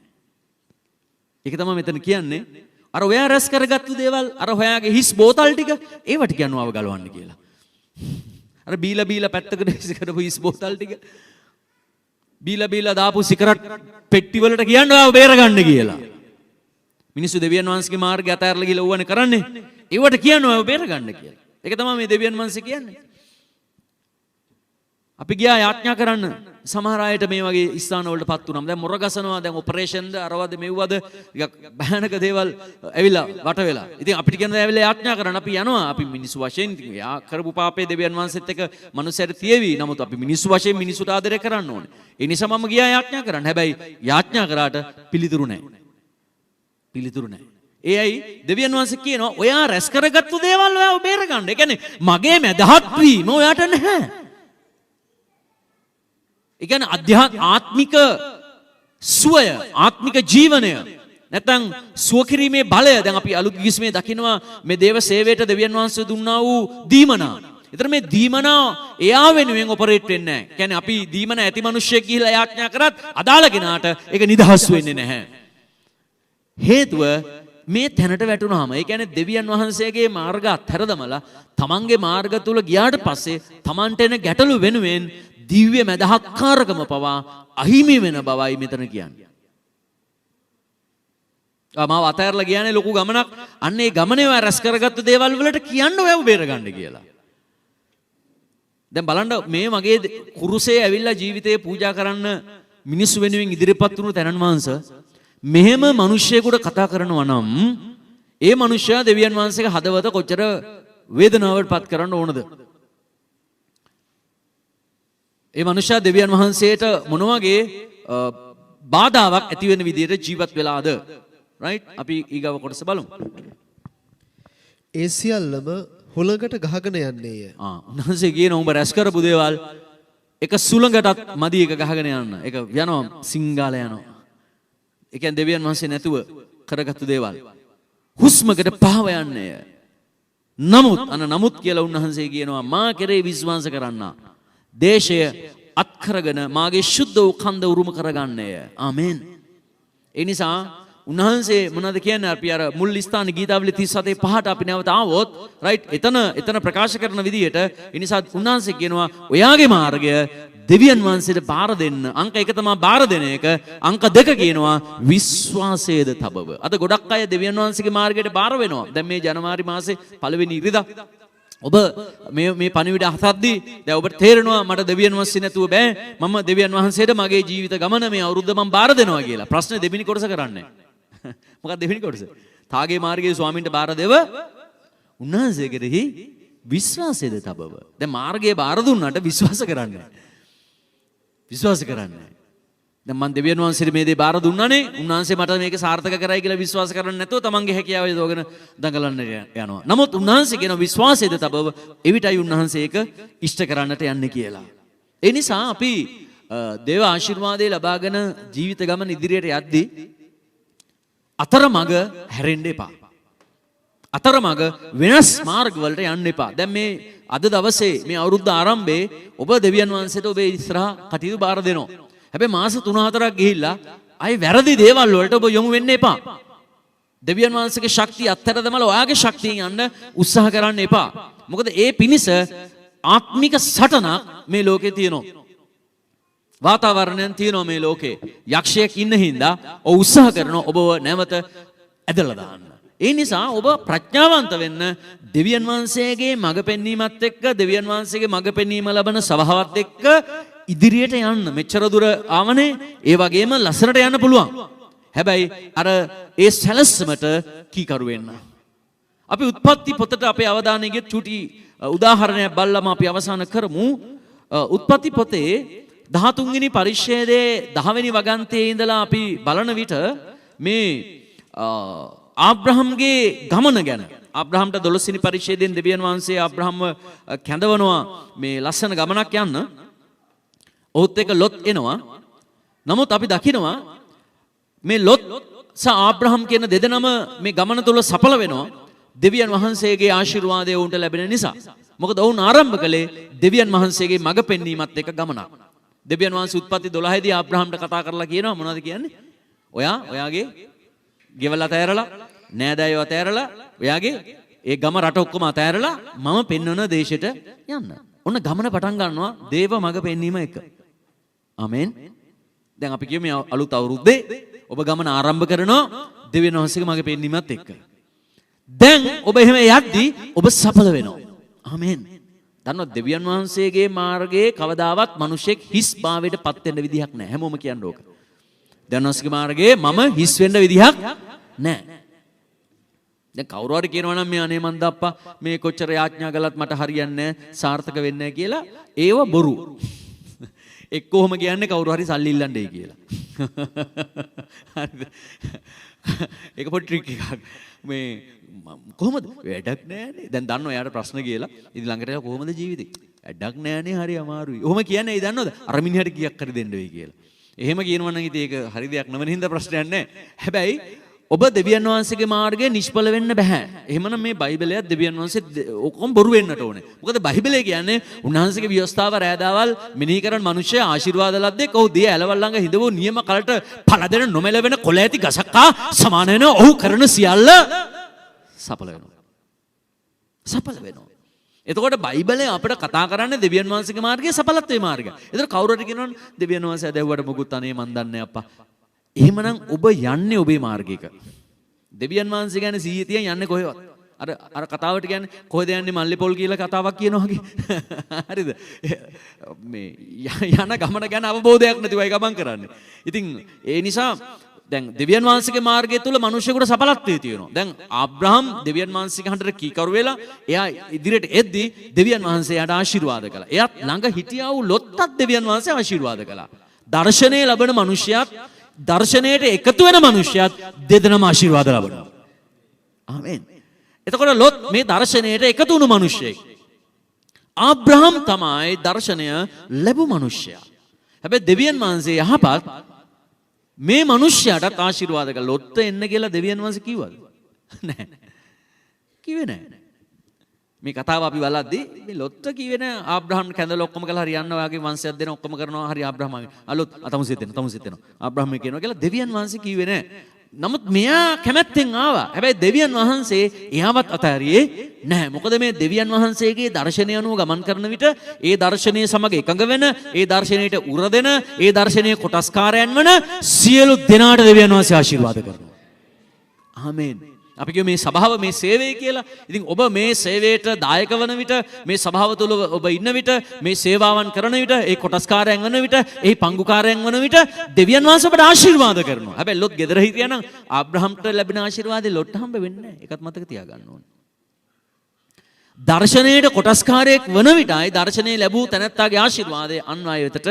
ඒක තමයි මෙතන කියන්නේ. අර ඔයා රැස් කරගත්තු දේවල් අර හොයාගේ හිස් බෝතල් ටික ඒවට කියනවා ගලවන්න කියලා. අර බීලා පැත්තකට හිස් කරපු හිස් බෝතල් ටික බීලා දාපු සිගරට් පෙට්ටි වලට කියනවා ඔයාව බේරගන්න කියලා. මිනිස්සු දෙවියන් වහන්සේගේ මාර්ගය අතහැරලා ගිහලා ඕවනේ කරන්නේ. ඒවට කියනවා ඔයාව බේරගන්න කියලා. ඒක තමයි මේ දෙවියන් වහන්සේ කියන්නේ. අපි ගියා යාඥා කරන්න සමහර අයට මේ වගේ ස්ථාන වලට පත් වුණාම දැන් මොර ගසනවා දැන් ඔපරේෂන්ද අරවද මෙව්වද ටිකක් භයානක දේවල් ඇවිල්ලා වට වෙලා. ඉතින් අපිට කියනවා ඇවිල්ලා යාඥා කරන්න අපි යනවා. අපි මිනිස්සු වශයෙන් යා කරපු පාපේ දෙවියන් වහන්සේත් එක්ක මනුස්සයරට තියවි. නමුත් අපි මිනිස්සු වශයෙන් මිනිසුට ආදරය කරන්න ඕනේ. ඒ නිසා මම ගියා යාඥා කරන්න. හැබැයි යාඥා කරාට පිළිතුරු නැහැ. ඒ ඇයි දෙවියන් වහන්සේ කියනවා ඔයා රැස් කරගත්තු දේවල් ඔයාව බේරගන්න. ඒ කියන්නේ මගේ මැදහත් වීම ඔයාට නැහැ. ඒ කියන්නේ ආත්මික සුවය ආත්මික ජීවනය නැත්නම් සුව කිරීමේ බලය දැන් අපි අලුත් ගිස්මේ දකිනවා මේ දේව සේවයට දෙවියන් වහන්සේ දුන්නා වූ දීමනා. ඒතර මේ දීමනා එයා වෙනුවෙන් ඔපරේට් වෙන්නේ නැහැ. කියන්නේ අපි දීමන ඇති මිනිස්සෙක් ගිහිල්ලා යාඥා කරත් අදාළ කෙනාට ඒක නිදහස් වෙන්නේ නැහැ. හේතුව මේ තැනට වැටුනහම ඒ කියන්නේ දෙවියන් වහන්සේගේ මාර්ග අත්හැර දමලා තමන්ගේ මාර්ග තුල ගියාට පස්සේ තමන්ට එන ගැටලු වෙනුවෙන් දිව්‍ය මදහක්කාරකම පවා අහිමි වෙන බවයි මෙතන කියන්නේ. මාව අතහැරලා ගියානේ ලොකු ගමනක්. අන්න ඒ ගමනේ ඔය රැස් කරගත්තු දේවල් වලට කියන්න ඔයව බේරගන්න කියලා. දැන් බලන්න මේ මගේ කුරුසේ ඇවිල්ලා ජීවිතේ පූජා කරන්න මිනිස්සු වෙනුවෙන් ඉදිරිපත් වුණු තැනන් වහන්සේ මෙහෙම මිනිස්සෙකුට කතා කරනවා නම් ඒ මිනිස්සයා දෙවියන් වහන්සේගේ හදවත කොච්චර වේදනාවට පත් කරන්න ඕනද? ඒ මිනිසා දෙවියන් වහන්සේට මොන වගේ බාධාවක් ඇති වෙන විදිහට ජීවත් වෙලාද? රයිට්? අපි ඊගව කොටස බලමු. ඒ සියල්ලම හුලඟට ගහගෙන යන්නේය. උන්වහන්සේ කියන උඹ රැස් කරපු දේවල් එක සුළඟටත් මදි එක ගහගෙන යන්න. ඒක යනවා සිංගාල යනවා. ඒ කියන්නේ දෙවියන් වහන්සේ නැතුව කරගත්තු දේවල් හුස්මකට පහව යන්නේය. නමුත් කියලා උන්වහන්සේ කියනවා මා කෙරේ විශ්වාස කරන්න. දේශය අත්කරගෙන මාගේ ශුද්ධ වූ කන්ද උරුම කරගන්නය. ආමෙන්. ඒ නිසා උන්වහන්සේ මොනවද කියන්නේ අපි අර මුල් ස්ථාන ගීතාවලි 37 5ට අපි නැවත ආවොත් රයිට් එතන ප්‍රකාශ කරන විදිහට ඒ නිසා උන්වහන්සේ කියනවා ඔයාගේ මාර්ගය දෙවියන් වහන්සේට බාර දෙන්න. අංක 1 තමයි බාර දෙන එක. අංක 2 කියනවා විශ්වාසයේද තබව. අද ගොඩක් අය දෙවියන් වහන්සේගේ මාර්ගයට බාර වෙනවා. දැන් මේ ජනවාරි මාසේ පළවෙනි ඉරිදා ඔබ මේ පණිවිඩ අහද්දී දැන් ඔබට තේරෙනවා මට දෙවියන් වහන්සේ නැතුව බෑ. මම දෙවියන් වහන්සේට මගේ ජීවිත ගමන මේ අවුරුද්ද මම බාර දෙනවා කියලා. ප්‍රශ්නේ දෙවෙනි කොටස කරන්නේ. මොකක්ද දෙවෙනි කොටස? තාගේ මාර්ගයේ ස්වාමීන්ට බාර දෙව උන්වහන්සේ කෙරෙහි විශ්වාසයද තබව. දැන් මාර්ගයේ බාර දුන්නාට විශ්වාස කරන්නේ. විශ්වාස කරන්නේ. දැන් මම දෙවියන් වහන්සේට මේ දේ බාර දුන්නානේ. උන්වහන්සේ මට මේක සාර්ථක කරයි කියලා විශ්වාස කරන්නේ නැතුව තමන්ගේ හැකියාව යොදවගෙන දඟලන්න යනවා. නමුත් උන්වහන්සේ කියන විශ්වාසයද තබව එවිටයි උන්වහන්සේ ඒක ඉෂ්ට කරන්නට යන්නේ කියලා. ඒ නිසා අපි දේව ආශිර්වාදය ලබාගෙන ජීවිත ගමන ඉදිරියට යද්දී අතරමඟ හැරෙන්න එපා. අතරමඟ වෙනස් මාර්ගවලට යන්න එපා. දැන් මේ අද දවසේ මේ අවුරුද්ද ආරම්භයේ ඔබ දෙවියන් වහන්සේට ඔබේ ඉස්සරහා කටයුතු බාර දෙනවා. හැබැයි මාස 3-4ක් ගිහිල්ලා අයි වැරදි දේවල් වලට ඔබ යොමු වෙන්න එපා. දෙවියන් වහන්සේගේ ශක්තිය අත්හැර දමලා ඔයාගේ ශක්තියෙන් යන්න උත්සාහ කරන්න එපා. මොකද ඒ පිනිස ආත්මික සටනක් මේ ලෝකේ තියෙනවා. වාතාවරණයක් තියෙනවා මේ ලෝකේ. යක්ෂයෙක් ඉන්න හින්දා ඔව් උත්සාහ කරනවා ඔබව නැවත ඇදලා දාන්න. ඒ නිසා ඔබ ප්‍රඥාවන්ත වෙන්න දෙවියන් වහන්සේගේ මඟ පෙන්වීමත් එක්ක දෙවියන් වහන්සේගේ මඟ පෙන්වීම ලබන සභාවත් එක්ක ඉදිරියට යන්න. මෙච්චර දුර ආවනේ ඒ වගේම ලස්සනට යන්න පුළුවන්. හැබැයි අර ඒ සැලැස්මට කීකරු වෙන්න. අපි උත්පත්ති පොතට අපේ අවධානය ගෙත් චුටි උදාහරණයක් බලලම අපි අවසන් කරමු. උත්පත්ති පොතේ 13 වෙනි පරිච්ඡේදයේ 10 වෙනි වගන්තියේ ඉඳලා අපි බලන විට මේ ආබ්‍රහම්ගේ ගමන ගැන ආබ්‍රහම්ට 12 වෙනි පරිච්ඡේදයෙන් දෙවියන් වහන්සේ ආබ්‍රහම්ව කැඳවනවා මේ ලස්සන ගමනක් යන්න. ඔහුත් එක්ක ලොත් එනවා. නමුත් අපි දකිනවා මේ ලොත් සහ ආබ්‍රහම් කියන දෙදෙනාම මේ ගමන තුල සඵල වෙනවා දෙවියන් වහන්සේගේ ආශිර්වාදය වුන්ට ලැබෙන නිසා. මොකද ඔවුන් ආරම්භ කළේ දෙවියන් වහන්සේගේ මඟ පෙන්වීමත් එක්ක ගමනක්. දෙවියන් වහන්සේ උත්පත්ති 12 දී ආබ්‍රහම්ට කතා කරලා කියනවා මොනවද කියන්නේ? ඔයාගේ ගෙවල් අතෑරලා නෑදෑයෝ අතෑරලා ඔයාගේ ඒ ගම රට ඔක්කොම අතෑරලා මම පෙන්වන දේශයට යන්න. ඔන්න ගමන පටන් ගන්නවා දේව මඟ පෙන්වීම එක. ආමෙන්. දැන් අපි කියමු මේ අලුත් අවුරුද්දේ ඔබ ගමන ආරම්භ කරනවා දෙවියන් වහන්සේගේ මඟ පෙන්වීමත් එක්ක. දැන් ඔබ එහෙම යද්දී ඔබ සඵල වෙනවා. ආමෙන්. දන්නවද දෙවියන් වහන්සේගේ මාර්ගයේ කවදාවත් මිනිසෙක් හිස් භාවයට පත් වෙන්න විදිහක් නැහැ. හැමෝම කියන්නේ ඕක. දෙවියන් වහන්සේගේ මාර්ගයේ මම හිස් වෙන්න විදිහක් නැහැ. දැන් කවුරු හරි කියනවා නම් මේ අනේ මන්ද අප්පා මේ කොච්චර යාඥා කළත් මට හරියන්නේ නැහැ සාර්ථක වෙන්නේ නැහැ කියලා ඒව බොරු. එක්කෝම කියන්නේ කවුරු හරි සල්ලි ඉල්ලන්නයි කියලා. හරිද? ඒක පොඩි ට්‍රික් එකක්. මේ කොහොමද? වැඩක් නැහැනේ. දැන් දන්නව එයාට ප්‍රශ්න කියලා. ඉතින් ළඟට එලා කොහොමද ජීවිතේ? වැඩක් නැහැනේ හරි අමාරුයි. ඔහොම කියන්නේ ඒ දන්නවද? අර මිනිහට කීයක් හරි දෙන්න වෙයි කියලා. එහෙම කියනවා නම් ඉතින් ඒක හරි දෙයක් නෙවෙයි හින්දා ප්‍රශ්නයක් නැහැ. හැබැයි ඔබ දෙවියන් වහන්සේගේ මාර්ගයේ නිෂ්ඵල වෙන්න බෑ. එහෙමනම් මේ බයිබලය දෙවියන් වහන්සේ ඔක්කොම බොරු වෙන්නට ඕනේ. මොකද බයිබලය කියන්නේ උන්වහන්සේගේ ව්‍යවස්ථාව රැඳවල් මෙනෙහි කරන මිනිස්සයා ආශිර්වාද ලද්දේ ඔහු දිය ඇලවල් ළඟ හිඳවෝ නියම කලට පළ දෙන නොමැලවෙන කොළ ඇති ගසක්කා සමාන වෙන ඔහු කරන සියල්ල සඵල වෙනවා. සඵල වෙනවා. එතකොට බයිබලය අපිට කතා කරන්නේ දෙවියන් වහන්සේගේ මාර්ගයේ සඵලත්වයේ මාර්ගය. ඒතර කවුරු හරි කියනවනේ දෙවියන් වහන්සේ ඇදෙව්වට මොකුත් අනේ මන් දන්නේ අප්පා. එහෙමනම් ඔබ යන්නේ ඔබේ මාර්ගයක. දෙවියන් වහන්සේ ගැන සීයේ තියන් යන්නේ කොහෙවත්. අර කතාවට කියන්නේ කොහෙද යන්නේ මල්ලේ පොල් කියලා කතාවක් කියනවා වගේ. හරිද? මේ යන ගමන ගැන අවබෝධයක් නැතිව ඒ ගමන් කරන්නේ. ඉතින් ඒ නිසා දැන් දෙවියන් වහන්සේගේ මාර්ගය තුල මිනිසෙකුට සඵලත්වයේ තියෙනවා. දැන් ආබ්‍රහම් දෙවියන් වහන්සේගේ හඬට කීකරු වෙලා එයා ඉදිරියට එද්දී දෙවියන් වහන්සේ යාට ආශිර්වාද කළා. එයාත් ළඟ හිටියා වූ ලොත්තත් දෙවියන් වහන්සේ ආශිර්වාද කළා. දර්ශනය ලැබෙන මිනිසයාත් දර්ශනයට එකතු වෙන මිනිසයාත් දෙදෙනාම ආශිර්වාද ලබනවා. ආමෙන්. එතකොට ලොත් මේ දර්ශනයට එකතු වුණු මිනිසෙක්. ආබ්‍රහම් තමයි දර්ශනය ලැබු මිනිසයා. හැබැයි දෙවියන් වහන්සේ යහපත් මේ මිනිසයාට ආශිර්වාද කළා. ලොත් එන්න කියලා දෙවියන් වහන්සේ කිව්වද? නැහැ. කිව්වේ නැහැ. මේ කතාව අපි බලද්දී මේ ලොත් කියවෙන ආබ්‍රහම් කැඳවල ඔක්කොම කරලා හරි යනවා ඔයාගේ වංශයක් දෙන ඔක්කොම කරනවා හරි ආබ්‍රහම්ගේ අලොත් තමුසෙත් දෙනවා ආබ්‍රහම් කියනවා කියලා දෙවියන් වහන්සේ කිව්වේ නෑ. නමුත් මෙයා කැමැත්තෙන් ආවා. හැබැයි දෙවියන් වහන්සේ එයාවත් අතාරියේ නැහැ. මොකද මේ දෙවියන් වහන්සේගේ දර්ශනය අනුව ගමන් කරන විට ඒ දර්ශනයේ සමග එකඟ වෙන, ඒ දර්ශනයට උර දෙන, ඒ දර්ශනයේ කොටස්කාරයන් වන සියලු දෙනාට දෙවියන් වහන්සේ ආශිර්වාද කරනවා. ආමේන්. අපි කියමු මේ සභාව මේ සේවය කියලා. ඉතින් ඔබ මේ සේවයට දායක වන විට, මේ සභාව තුළ ඔබ ඉන්න විට, මේ සේවාවන් කරන විට, ඒ කොටස්කාරයන් වන විට, ඒ පංගුකාරයන් වන විට දෙවියන් වහන්සේ ඔබට ආශිර්වාද කරනවා. හැබැයි ලොත් ගෙදර හිටියා නම් ආබ්‍රහම්ට ලැබෙන ආශිර්වාදේ ලොට්ට හම්බ වෙන්නේ නැහැ. ඒකත් මතක තියාගන්න ඕනේ. දර්ශනයේ කොටස්කාරයෙක් වන විටයි දර්ශනයේ ලැබූ තැනැත්තාගේ ආශිර්වාදය අන් අය වෙතට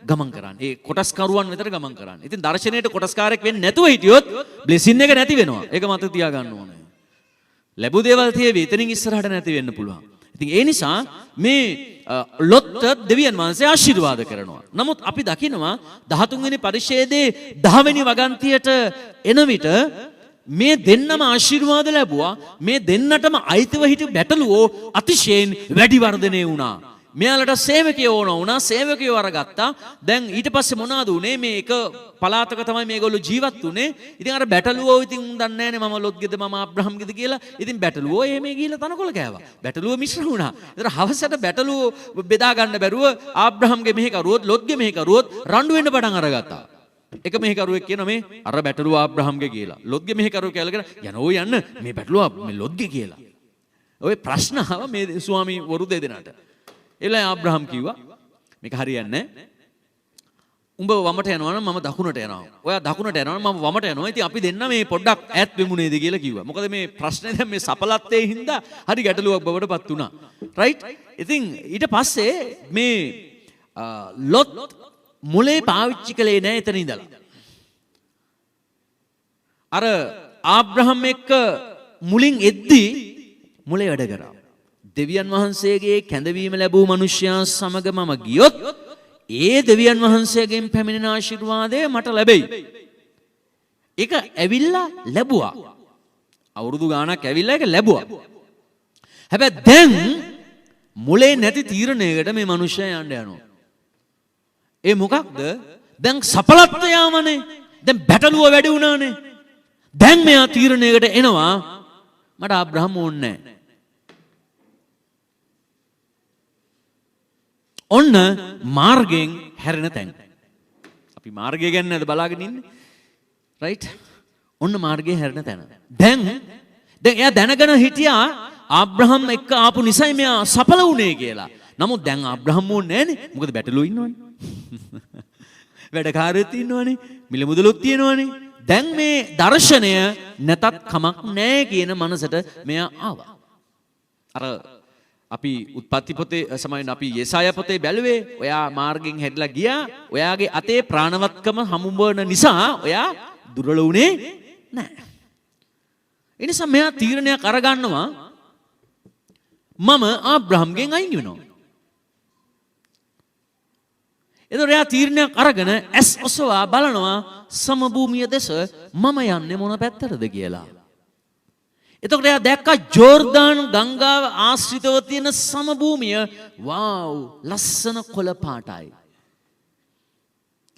ගමන් කරන්නේ. ඒ කොටස්කරුවන් වෙතට ගමන් කරන්නේ. ඉතින් දර්ශනයේ කොටස්කාරයෙක් වෙන්නේ නැතුව හිටියොත් බ්ලෙසින් එක නැති වෙනවා. ඒක මතක තියාගන්න ඕනේ. ලැබු දේවල් තියෙවි එතනින් ඉස්සරහට නැති වෙන්න පුළුවන්. ඉතින් ඒ නිසා මේ ලොත් දෙවියන් වහන්සේ ආශිර්වාද කරනවා. නමුත් අපි දකිනවා 13 වෙනි පරිච්ඡේදයේ 10 වෙනි වගන්තියට එන විට මේ දෙන්නම ආශිර්වාද ලැබුවා. මේ දෙන්නටම අයිතිව හිටි බැටළුවෝ අතිශයින් වැඩි වර්ධනය වුණා. මෙයාලට සේවකයෝ ඕන වුණා. සේවකයෝ අරගත්තා. දැන් ඊට පස්සේ මොනවද උනේ? මේ එක පළාතක තමයි මේගොල්ලෝ ජීවත් උනේ. ඉතින් අර බැටළුවෝ ඉතින් දන්නේ නැහනේ මම ලොත්ගෙද මම ආබ්‍රහම්ගෙද කියලා. ඉතින් බැටළුවෝ එහෙම ගිහිල්ලා තනකොළ කෑවා. බැටළුවෝ මිශ්‍ර වුණා. ඒතර හවසට බැටළුවෝ බෙදා ගන්න බැරුව ආබ්‍රහම්ගේ මෙහෙකරුවොත් ලොත්ගේ මෙහෙකරුවොත් රණ්ඩු වෙන්න පටන් අරගත්තා. එක මෙහෙකරුවෙක් කියන මේ අර බැටළුව ආබ්‍රහම්ගේ කියලා. ලොත්ගේ මෙහෙකරුව කියලා යනෝ යන්න මේ බැටළුව මේ ලොත්ගේ කියලා. ඔය ප්‍රශ්න ආව මේ ස්වාමී වරු දෙදෙනාට. එලා ආබ්‍රහම් කිව්වා මේක හරියන්නේ නැහැ. උඹ වමට යනවා නම් මම දකුණට යනවා. ඔයා දකුණට යනවා නම් මම වමට යනවා. ඉතින් අපි දෙන්න මේ පොඩ්ඩක් ඈත් වෙමු නේද කියලා කිව්වා. මොකද මේ ප්‍රශ්නේ දැන් මේ සපලත්වයේ හින්දා හරි ගැටලුවක් බවට පත් වුණා. රයිට්? ඉතින් ඊට පස්සේ මේ ලොත් මුලේ පාවිච්චි කළේ නැහැ එතන ඉඳලා. අර ආබ්‍රහම් එක්ක මුලින් එද්දී මුලේ වැඩ කරා. දෙවියන් වහන්සේගේ කැඳවීම ලැබූ මිනිසයා සමග මම ගියොත් ඒ දෙවියන් වහන්සේගෙන් පැමිණෙන ආශිර්වාදය මට ලැබෙයි. ඒක ඇවිල්ලා ලැබුවා. අවුරුදු ගාණක් ඇවිල්ලා ඒක ලැබුවා. හැබැයි දැන් මුලේ නැති තීරණයකට මේ මිනිසයා යන්න යනවා. ඒ මොකක්ද? දැන් සඵලත්වය යාමනේ. දැන් බැටළුව වැඩි වුණානේ. දැන් මෙයා තීරණයකට එනවා මට ආබ්‍රහම් ඕනේ නැහැ. ඔන්න මාර්ගයෙන් හැරෙන තැන. අපි මාර්ගය ගැන නේද බලාගෙන ඉන්නේ? රයිට්? ඔන්න මාර්ගයේ හැරෙන තැන. දැන් එයා දැනගෙන හිටියා ආබ්‍රහම් එක්ක ආපු නිසයි මෙයා සඵල වුණේ කියලා. නමුත් දැන් ආබ්‍රහම් ඕනේ නැහනේ. මොකද බැටළුව ඉන්නවනේ. වැඩකාරයොත් ඉන්නවනේ. මිල මුදලුත් තියෙනවනේ. දැන් මේ දර්ශනය නැතත් කමක් නැහැ කියන මනසට මෙයා ආවා. අර අපි උත්පත්ති පොතේ සමහරවිට අපි යෙසායා පොතේ බැලුවේ ඔයා මාර්ගෙන් හැරිලා ගියා. ඔයාගේ අතේ ප්‍රාණවත්කම හමු වන නිසා ඔයා දුර්වල වුණේ නැහැ. ඒ නිසා මෙයා තීරණයක් අරගන්නවා මම ආබ්‍රහම්ගෙන් අයින් වෙනවා. එතකොට එයා තීරණයක් අරගෙන ඇස් ඔසවා බලනවා සමභූමිය දෙස මම යන්නේ මොන පැත්තටද කියලා. එතකොට එයා දැක්කා ජෝර්දාන් ගංගාව ආශ්‍රිතව තියෙන සමභූමිය වව් ලස්සන කොළ පාටයි.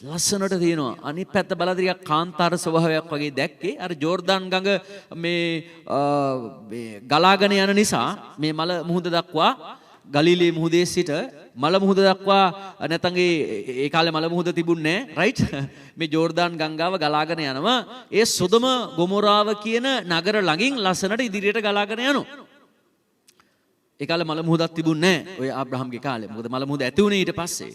ලස්සනට තියෙනවා. අනිත් පැත්ත බලද්දී ටිකක් කාන්තාර ස්වභාවයක් වගේ දැක්කේ. අර ජෝර්දාන් ගඟ මේ ගලාගෙන යන නිසා මේ මල මුහුද දක්වා ගලිලී මුහුදේ සිට මල මුහුද දක්වා නැත්නම් ඒ කාලේ මල මුහුද තිබුණේ නැහැ. රයිට්? මේ ජෝර්දාන් ගංගාව ගලාගෙන යනවා. ඒ සොදොම ගොමොරාව කියන නගර ළඟින් ලස්සනට ඉදිරියට ගලාගෙන යනවා. ඒ කාලේ මල මුහුදක් තිබුණේ නැහැ. ඔය ආබ්‍රහම්ගේ කාලේ. මොකද මල මුහුද ඇති වුණේ ඊට පස්සේ.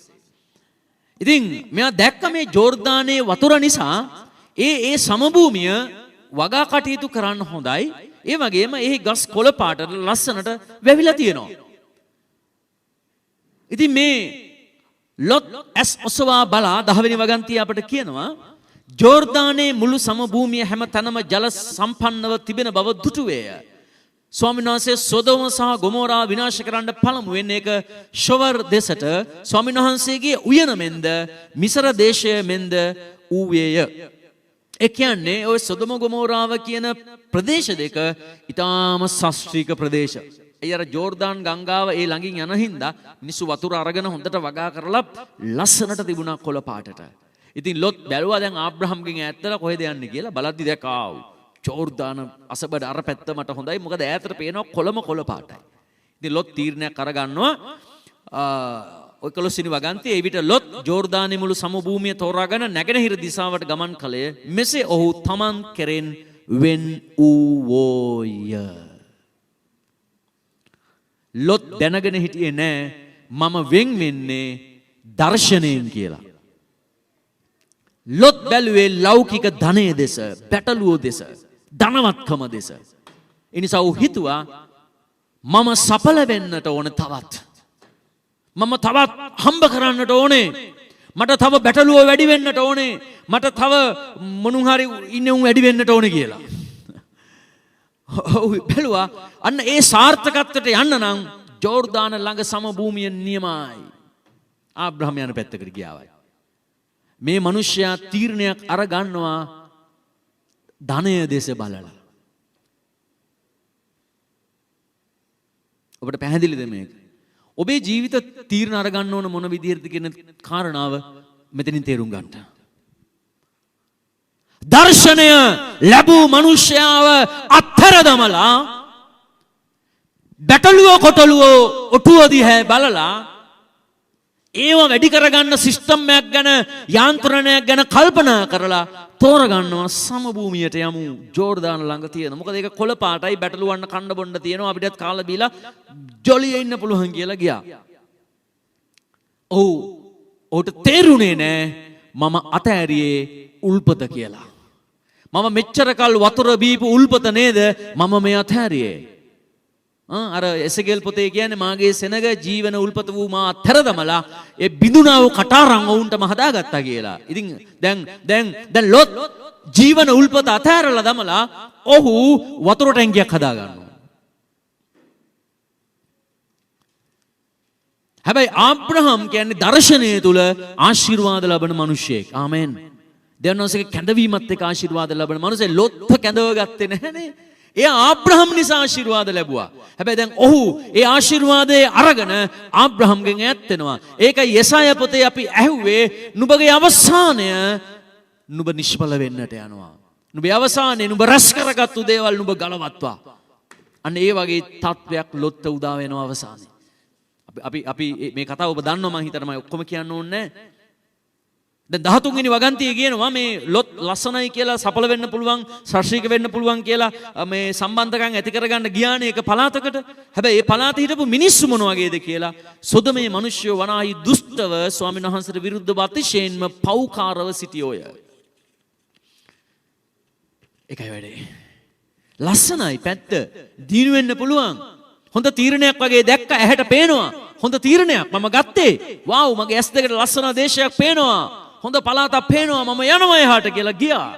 ඉතින් මෙයා දැක්ක මේ ජෝර්දානයේ වතුර නිසා ඒ සමභූමිය වගා කටයුතු කරන්න හොඳයි. ඒ වගේම එහි ගස් කොළ පාටට ලස්සනට වැවිලා තියෙනවා. ඉතින් මේ ලොත් ඇස් ඔසවා බලා 10 වෙනි වගන්තිය අපට කියනවා ජෝර්දානයේ මුළු සමභූමිය හැම තැනම ජල සම්පන්නව තිබෙන බව දුටුවේය. ස්වාමීන් වහන්සේ සොදොම සහ ගොමෝරා විනාශ කරන්න පළමුවෙන් ඒක ෂොවර් දෙසට ස්වාමීන් වහන්සේගේ උයන මෙන්ද මිසර දේශය මෙන්ද ඌවේය. ඒ කියන්නේ ওই සොදොම ගොමෝරාව කියන ප්‍රදේශ දෙක ඊටාම ශාස්ත්‍රීය ප්‍රදේශ. ඒ අර ජෝර්දාන් ගංගාව ඒ ළඟින් යන හින්දා මිනිස්සු වතුර අරගෙන හොඳට වගා කරලා ලස්සනට තිබුණා කොළ පාටට. ඉතින් ලොත් බැලුවා දැන් ආබ්‍රහම්ගෙන් ඈත්තලා කොහෙද යන්නේ කියලා බලද්දි දැක්කා ජෝර්දාන අසබඩ අර පැත්ත මට හොඳයි මොකද ඈතට පේනවා කොළ පාටයි. ඉතින් ලොත් තීරණයක් අරගන්නවා ඔය 11 වෙනි වගන්තියේ ඒ විට ලොත් ජෝර්දානයේ මුළු සමභූමිය තෝරාගෙන නැගෙනහිර දිශාවට ගමන් කළේ. මෙසේ ඔහු තමන් කෙරෙන් වෙන් වූවෝය. ලොත් දැනගෙන හිටියේ නෑ මම වෙන් වෙන්නේ දර්ශනයෙන් කියලා. ලොත් බැලුවේ ලෞකික ධනය දෙස, පැටලුව දෙස, ධනවත්කම දෙස. ඒ නිසා ඔහු හිතුවා මම සඵල වෙන්නට ඕන තවත්. මම තවත් හම්බ කරන්නට ඕනේ. මට තව බැටළුව වැඩි වෙන්නට ඕනේ. මට තව මොනුන් හරි ඉන්න උන් වැඩි වෙන්නට ඕනේ කියලා. ඔව් බැලුවා අන්න ඒ සාර්ථකත්වයට යන්න නම් ජෝර්දාන ළඟ සමභූමිය නියමයි. ආබ්‍රහම් යන පැත්තකට ගියාවයි. මේ මිනිස්සයා තීරණයක් අර ගන්නවා ධනය දෙස බලලා. ඔබට පැහැදිලිද මේක? ඔබේ ජීවිත තීරණ අරගන්න ඕන මොන විදිහටද කියන කාරණාව මෙතනින් තේරුම් ගන්න. දර්ශනය ලැබූ මිනිස්යාව අත්හැර දමලා බැටළුව කොටළුව ඔටුව දිහා බලලා ඒව වැඩි කරගන්න සිස්ටම් එකක් ගැන යාන්ත්‍රණයක් ගැන කල්පනා කරලා තෝරගන්නවා සමභූමියට යමු ජෝර්දාන ළඟ තියෙන. මොකද ඒක කොළ පාටයි බැටළුවන්න කන්න බොන්න තියෙනවා අපිටත් කාලා බීලා ජොලියේ ඉන්න පුළුවන් කියලා ගියා. ඔහුට තේරුනේ නෑ මම අතෑරියේ උල්පත කියලා. මම මෙච්චර කල් වතුර බීපු උල්පත නේද මම මේ අතෑරියේ. අර එසේකෙල් පොතේ කියන්නේ මාගේ සෙනග ජීවන උල්පත වූ මා අත්හැර දමලා ඒ බිඳුනාව කටාරම් වුන්ටම හදාගත්තා කියලා. ඉතින් දැන් ලොත් ජීවන උල්පත අතහැරලා දමලා ඔහු වතුර ටැංකියක් හදා ගන්නවා. හැබැයි ආබ්‍රහම් කියන්නේ දර්ශනය තුල ආශිර්වාද ලබන මිනිසෙක්. ආමෙන්. දෙවියන්වහන්සේගේ කැඳවීමත් එක්ක ආශිර්වාද ලබන මිනිසෙක් ලොත් කැඳව ගත්තේ නැහනේ. එයා ආබ්‍රහම් නිසා ආශිර්වාද ලැබුවා. හැබැයි දැන් ඔහු ඒ ආශිර්වාදයේ අරගෙන ආබ්‍රහම්ගෙන් ඈත් වෙනවා. ඒකයි යෙසාය පොතේ අපි ඇහුවේ නුඹගේ අවසානය නුඹ නිෂ්ඵල වෙන්නට යනවා. නුඹේ අවසානයේ නුඹ රැස් කරගත්තු දේවල් නුඹ ගලවත්වා. අන්න ඒ වගේ තත්වයක් ලොත්ට උදා වෙනවා අවසානයේ. අපි මේ කතාව ඔබ දන්නවා මං හිතනවා මම ඔක්කොම කියන්න ඕනේ නැහැ. දැන් 13 වෙනි වගන්තියේ කියනවා මේ ලොත් ලස්සනයි කියලා සඵල වෙන්න පුළුවන් ශාස්ත්‍රීය වෙන්න පුළුවන් කියලා මේ සම්බන්ධකම් ඇති කරගන්න ගියානේ ඒක පළාතකට. හැබැයි ඒ පළාතේ හිටපු මිනිස්සු මොන වගේද කියලා සොදමේ මිනිස්සු වනාහි දුෂ්ටව ස්වාමීන් වහන්සේට විරුද්ධව අතිශයින්ම පෞකාරව සිටියෝය. ඒකයි වැඩේ. ලස්සනයි පැත්ත දිනු වෙන්න පුළුවන්. හොඳ තීරණයක් වගේ දැක්ක ඇහැට පේනවා. හොඳ තීරණයක් මම ගත්තේ. වාව් මගේ ඇස් දෙකට ලස්සන දේශයක් පේනවා. හොඳ පළාතක් පේනවා මම යනවා එහාට කියලා ගියා.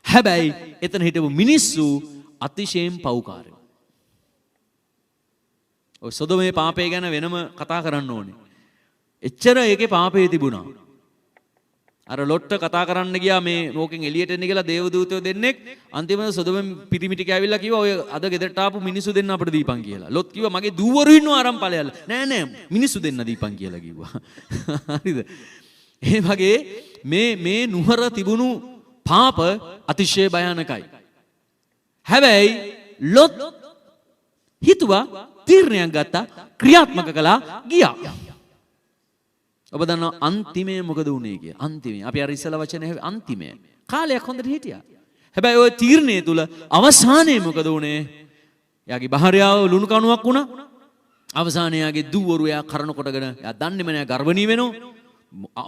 හැබැයි එතන හිටපු මිනිස්සු අතිශයින් පෞකාරයි. ඔය සොදොමේ පාපය ගැන වෙනම කතා කරන්න ඕනේ. එච්චර ඒකේ පාපේ තිබුණා. අර ලොට්ට කතා කරන්න ගියා මේ ලෝකෙන් එළියට එන්න කියලා දේවදූතයෝ දෙන්නෙක් අන්තිමට සොදොමෙන් පිරිමි ටික ඇවිල්ලා කිව්වා ඔය අද ගෙදරට ආපු මිනිස්සු දෙන්න අපිට දීපන් කියලා. ලොත් කිව්වා මගේ දූවරු ඉන්නවා අරන් ඵලයල්ල. නෑ මිනිස්සු දෙන්න දීපන් කියලා කිව්වා. හරිද? ඒ වගේ මේ නුහර තිබුණු පාප අතිශය භයානකයි. හැබැයි ලොත් හිතුවා තීරණයක් ගත්තා ක්‍රියාත්මක කළා ගියා. ඔබ දන්නවා අන්තිමේ මොකද වුනේ කියලා. අන්තිමේ අපි අර ඉස්සලා වචනේ අන්තිමේ කාලයක් හොඳට හිටියා. හැබැයි ওই තීරණය තුල අවසානයේ මොකද වුනේ? යාගේ භාර්යාව ලුණු කණුවක් වුණා. අවසානයේ යාගේ දූවරු එයා කරන කොටගෙන එයා දන්නේම නෑ ගර්භණී වෙනවා.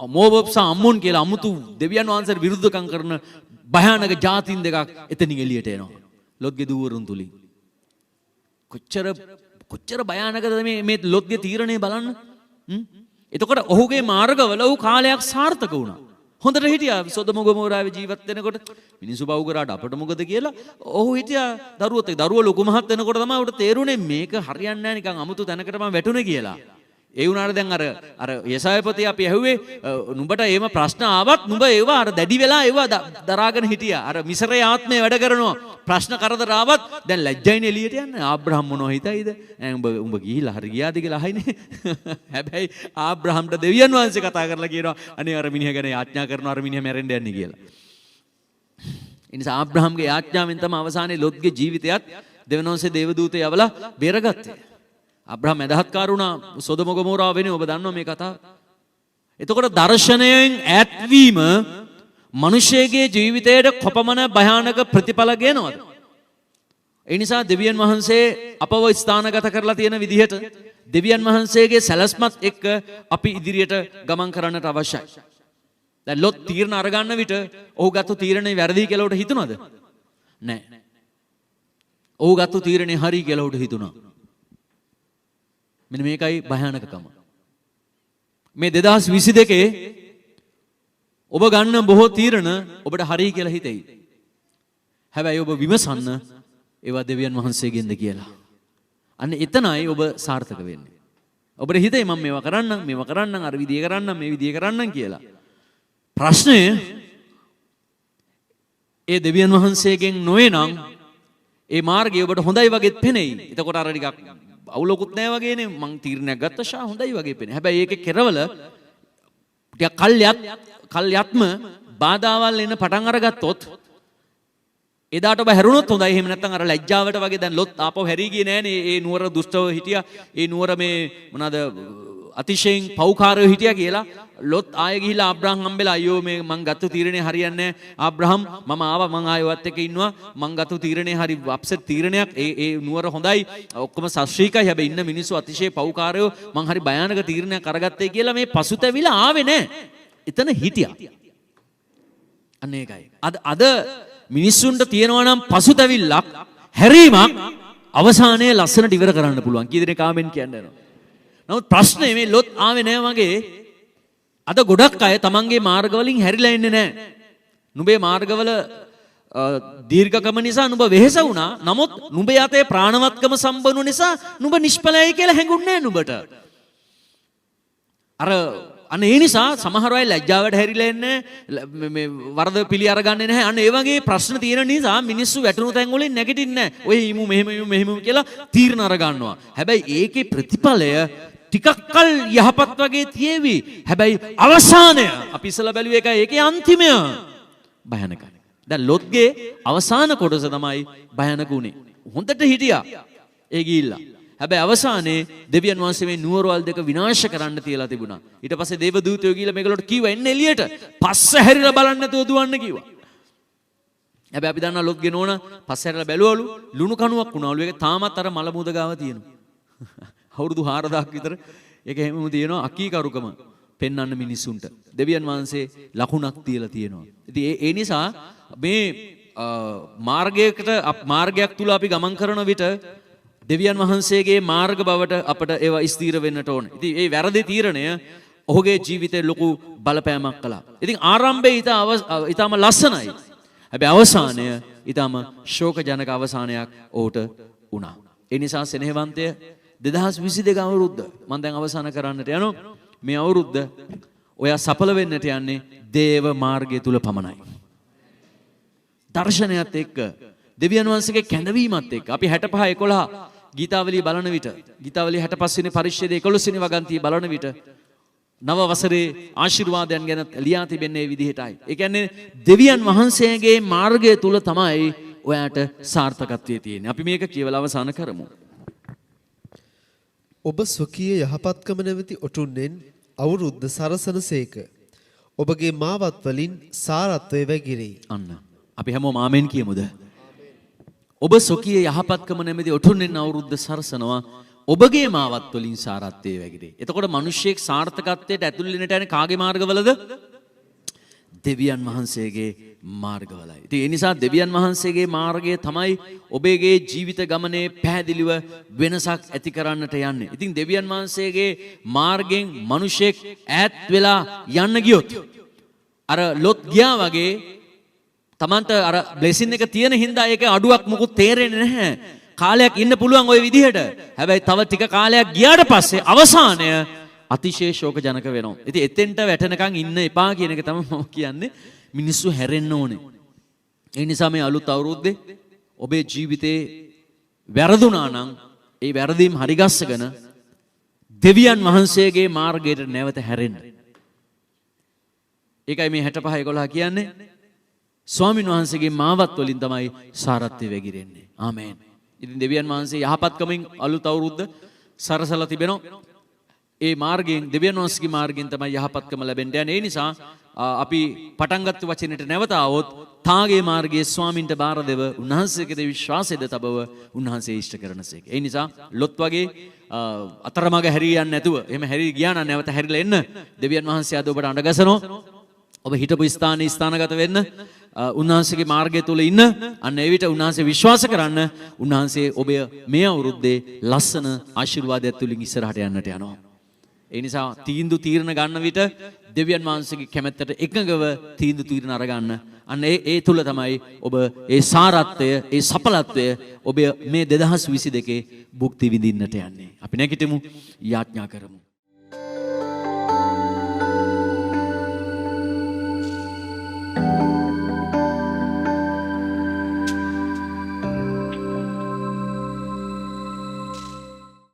මෝබොප්සා අම්මුන් කියලා අමුතු දෙවියන් වහන්සේට විරුද්ධකම් කරන භයානක ජාතීන් දෙකක් එතනින් එළියට එනවා. ලොත්ගේ දූවරුන් තුලින්. කොච්චර භයානකද මේ ලොත්ගේ තීරණය බලන්න. එතකොට ඔහුගේ මාර්ගවල ඔහු කාලයක් සාර්ථක වුණා. හොඳට හිටියා සොදොම ගොමෝරාවේ ජීවත් වෙනකොට මිනිස්සු බව් කරාට අපිට මොකද කියලා ඔහු හිටියා දරුවෝ ලොකු මහත් වෙනකොට තමයි උට තේරුනේ මේක හරියන්නේ නැහැ නිකන් අමුතු තැනකට මම වැටුනේ කියලා. ඒ වුණාට දැන් අර යසායපති අපි ඇහුවේ නුඹට එහෙම ප්‍රශ්න ආවත් නුඹ ඒවා අර දැඩි වෙලා ඒවා දරාගෙන හිටියා. අර මිසරේ ආත්මේ වැඩ කරනවා. ප්‍රශ්න කරදර ආවත් දැන් ලැජ්ජයිනේ එළියට යන්නේ. ආබ්‍රහම් මොනව හිතයිද? උඹ ගිහිලා හරි ගියාද කියලා අහයිනේ. හැබැයි ආබ්‍රහම්ට දෙවියන් වහන්සේ කතා කරලා කියනවා අනේ අර මිනිහා ගැන යාඥා කරනවා අර මිනිහා මැරෙන්න යන්නේ කියලා. ඒ නිසා ආබ්‍රහම්ගේ යාඥාවෙන් තමයි අවසානයේ ලොත්ගේ ජීවිතයත් දෙවියන් වහන්සේ දේවදූතය යවලා බේරගත්තේ. අබ්‍රහම් මැදහත්කාර වුණා සොදොම ගොමෝරාව වෙන්නේ ඔබ දන්නවා මේ කතාව. එතකොට දර්ශනයෙන් ඈත්වීම මිනිසෙගේ ජීවිතයට කොපමණ භයානක ප්‍රතිඵල ගෙනවද? ඒ නිසා දෙවියන් වහන්සේ අපව ස්ථානගත කරලා තියෙන විදිහට දෙවියන් වහන්සේගේ සැලැස්මත් එක්ක අපි ඉදිරියට ගමන් කරන්නට අවශ්‍යයි. දැන් ලොත් තීරණ අරගන්න විට ඔහු ගත්තු තීරණේ වැරදි කියලා උට හිතුණාද? නැහැ. ඔහු ගත්තු තීරණේ හරි කියලා උට හිතුණා. මෙන්න මේකයි භයානකකම. මේ 2022 ඔබ ගන්න බොහෝ තීරණ ඔබට හරි කියලා හිතෙයි. හැබැයි ඔබ විමසන්න ඒවා දෙවියන් වහන්සේගෙන්ද කියලා. අන්න එතනයි ඔබ සාර්ථක වෙන්නේ. ඔබට හිතේ මම මේවා කරන්නම් අර විදිය කරන්නම් මේ විදිය කරන්නම් කියලා. ප්‍රශ්නය ඒ දෙවියන් වහන්සේගෙන් නොවේ නම් ඒ මාර්ගය ඔබට හොඳයි වගේත් පෙනෙයි. එතකොට අර ටිකක් අවුලකුත් නැහැ වගේනේ මං තීරණයක් ගත්තා ෂා හොඳයි වගේ පෙනේ. හැබැයි ඒකේ කෙරවල ටිකක් කල්යත්ම බාධාවල් එන්න පටන් අරගත්තොත් එදාට ඔබ හැරුණොත් හොඳයි. එහෙම නැත්නම් අර ලැජ්ජාවට වගේ දැන් ලොත් ආපහු හැරී ගියේ නෑනේ. ඒ නුවර දුෂ්ටව හිටියා. ඒ නුවර මේ මොනවාද අතිශයින් පෞකාරයෝ හිටියා කියලා ලොත් ආයෙ ගිහිලා ආබ්‍රහම් හම්බෙලා අයියෝ මේ මං ගත්ත තීරණේ හරියන්නේ නැහැ. ආබ්‍රහම් මම ආවා මං ආයෙවත් එක්ක ඉන්නවා. මං ගත්ත තීරණේ හරි අප්සෙට් තීරණයක්. ඒ නුවර හොඳයි. ඔක්කොම සශ්‍රීකයි. හැබැයි ඉන්න මිනිස්සු අතිශය පෞකාරයෝ මං හරි භයානක තීරණයක් අරගත්තේ කියලා මේ පසුතැවිලා ආවේ නැහැ. එතන හිටියා. අන්න ඒකයි. අද මිනිස්සුන්ට තියෙනවා නම් පසුතැවිල්ලක් හැරීමක් අවසානයේ ලස්සනට ඉවර කරන්න පුළුවන්. කී දෙනෙක් ආමෙන් කියන්නේ නැහැ. නමුත් ප්‍රශ්නේ මේ ලොත් ආවේ නැහැ වගේ අද ගොඩක් අය තමන්ගේ මාර්ගවලින් හැරිලා ඉන්නේ නැහැ. නුඹේ මාර්ගවල දීර්ඝකම නිසා නුඹ වෙහෙස වුණා. නමුත් නුඹේ යතේ ප්‍රාණවත්කම සම්බන්ධ නිසා නුඹ නිෂ්ඵලයි කියලා හැඟුන්නේ නැහැ නුඹට. අන්න ඒ නිසා සමහර අය ලැජ්ජාවට හැරිලා ඉන්නේ මේ වරද පිළි අරගන්නේ නැහැ. අන්න ඒ වගේ ප්‍රශ්න තියෙන නිසා මිනිස්සු වැටුණු තැන් වලින් නැගිටින්නේ නැහැ. ඔය හිමු මෙහෙම කියලා තීරණ අර ගන්නවා. හැබැයි ඒකේ ප්‍රතිඵලය ටිකක් කල් යහපත් වගේ තියේවි. හැබැයි අවසානය අපි ඉස්සලා බැලුවේ එකයි ඒකේ අන්තිමය භයානකයි. දැන් ලොත්ගේ අවසාන කොටස තමයි භයානක උනේ. හොඳට හිටියා ඒ ගිහිල්ලා. හැබැයි අවසානයේ දෙවියන් වහන්සේ මේ නුවරවල් දෙක විනාශ කරන්න තියලා තිබුණා. ඊට පස්සේ දේව දූතයෝ ගිහිල්ලා මේගොල්ලෝට කිව්වා එන්න එළියට. පස්ස හැරිලා බලන්න නැතුව දුවන්න කිව්වා. හැබැයි අපි දන්නා ලොත්ගේ නෝන පස්ස හැරිලා බැලුවලු ලුණු කණුවක් වුණාලු. ඒක තාමත් අර මල මුද ගාව තියෙනවා. අවුරුදු 4000ක් විතර ඒක හැමෝම තියෙනවා අකීකරුකම පෙන්වන්න මිනිස්සුන්ට. දෙවියන් වහන්සේ ලකුණක් තියලා තියෙනවා. ඉතින් ඒ නිසා මේ මාර්ගයක් තුල අපි ගමන් කරන විට දෙවියන් වහන්සේගේ මාර්ග බවට අපට ඒවා ස්ථීර වෙන්නට ඕන. ඉතින් ඒ වැරදි තීරණය ඔහුගේ ජීවිතේ ලොකු බලපෑමක් කළා. ඉතින් ආරම්භයේ ඊටම ලස්සනයි. හැබැයි අවසානය ඊටම ශෝකජනක අවසානයක් ඔහුට වුණා. ඒ නිසා සෙනෙහවන්තය 2022 අවුරුද්ද මම දැන් අවසන් කරන්නට යනවා. මේ අවුරුද්ද ඔයා සඵල වෙන්නට යන්නේ දේව මාර්ගය තුල පමණයි. දර්ශනයත් එක්ක දෙවියන් වහන්සේගේ කැඳවීමත් එක්ක අපි 65 11 ගීතාවලිය බලන විට ගීතාවලිය 65 වෙනි පරිච්ඡේදයේ 11 වෙනි වගන්තිය බලන විට නව වසරේ ආශිර්වාදයන් ගැන ලියා තිබෙන්නේ මේ විදිහටයි. ඒ කියන්නේ දෙවියන් වහන්සේගේ මාර්ගය තුල තමයි ඔයාට සාර්ථකත්වයේ තියෙන්නේ. අපි මේක කියවලා අවසන් කරමු. ඔබ ස්වකීය යහපත්කම නැවති ඔටුන්නෙන් අවුරුද්ද සරසනසේක. ඔබගේ මාවත් වලින් සාරත්වය වැගිරේ. අන්න අපි හැමෝම ආමෙන් කියමුද? ඔබ ස්වකීය යහපත්කම නැමැති ඔටුන්නෙන් අවුරුද්ද සරසනවා. ඔබගේ මාවත් වලින් සාරත්වය වැගිරේ. එතකොට මිනිස්සෙක් සාර්ථකත්වයට ඇතුල් වෙන්නට යන්නේ කාගේ මාර්ගවලද? දෙවියන් වහන්සේගේ මාර්ගවලයි. ඉතින් ඒ නිසා දෙවියන් වහන්සේගේ මාර්ගය තමයි ඔබගේ ජීවිත ගමනේ පැහැදිලිව වෙනසක් ඇති කරන්නට යන්නේ. ඉතින් දෙවියන් වහන්සේගේ මාර්ගෙන් මිනිසෙක් ඈත් වෙලා යන්න ගියොත් අර ලොත් ගියා වගේ තමන්ට අර බ්ලෙසින් එක තියෙන හින්දා ඒකේ අඩුවක් මොකුත් තේරෙන්නේ නැහැ. කාලයක් ඉන්න පුළුවන් ওই විදිහට. හැබැයි තව ටික කාලයක් ගියාට පස්සේ අවසානය අතිශය ශෝක ජනක වෙනවා. ඉතින් එතෙන්ට වැටෙනකන් ඉන්න එපා කියන එක තමයි මම කියන්නේ. මිනිස්සු හැරෙන්න ඕනේ. ඒ නිසා මේ අලුත් අවුරුද්දේ ඔබේ ජීවිතේ වැරදුනා නම් ඒ වැරදීම් හරිගස්සගෙන දෙවියන් වහන්සේගේ මාර්ගයට නැවත හැරෙන්න. ඒකයි මේ 65 11 කියන්නේ. ස්වාමින් වහන්සේගේ මාවත් වලින් තමයි සාරත්වය වැగిරෙන්නේ. ආමේන්. ඉතින් දෙවියන් වහන්සේ යහපත්කමින් අලුත් අවුරුද්ද සරසලා තිබෙනවා. ඒ මාර්ගයෙන් දෙවියන් වහන්සේගේ මාර්ගයෙන් තමයි යහපත්කම ලැබෙන්න යන්නේ. ඒ නිසා අපි පටන් ගත්ත වචනෙට නැවත આવොත් තාගේ මාර්ගයේ ස්වාමින්ට බාර දෙව උන්වහන්සේගේ විශ්වාසයද තබව උන්වහන්සේ ඉෂ්ට කරනසේක. ඒ නිසා ලොත් වගේ අතරමඟ හැරී යන්නේ නැතුව එහෙම හැරී ගියා නම් නැවත හැරිලා එන්න දෙවියන් වහන්සේ අද ඔබට අඬගසනවා. ඔබ හිටපු ස්ථානයේ ස්ථානගත වෙන්න උන්වහන්සේගේ මාර්ගය තුල ඉන්න අන්න ඒ විට උන්වහන්සේ විශ්වාස කරන්න උන්වහන්සේ ඔබ මේ අවුරුද්දේ ලස්සන ආශිර්වාදයක් තුලින් ඉස්සරහට යන්නට යනවා. ඒ නිසා තීරණ ගන්න විට දෙවියන් වහන්සේගේ කැමැත්තට එකඟව තීරණ අරගන්න. අන්න ඒ තුල තමයි ඔබ ඒ සාරත්වය, ඒ සඵලත්වය ඔබ මේ 2022 භුක්ති විඳින්නට යන්නේ. අපි නැගිටමු යාඥා කරමු.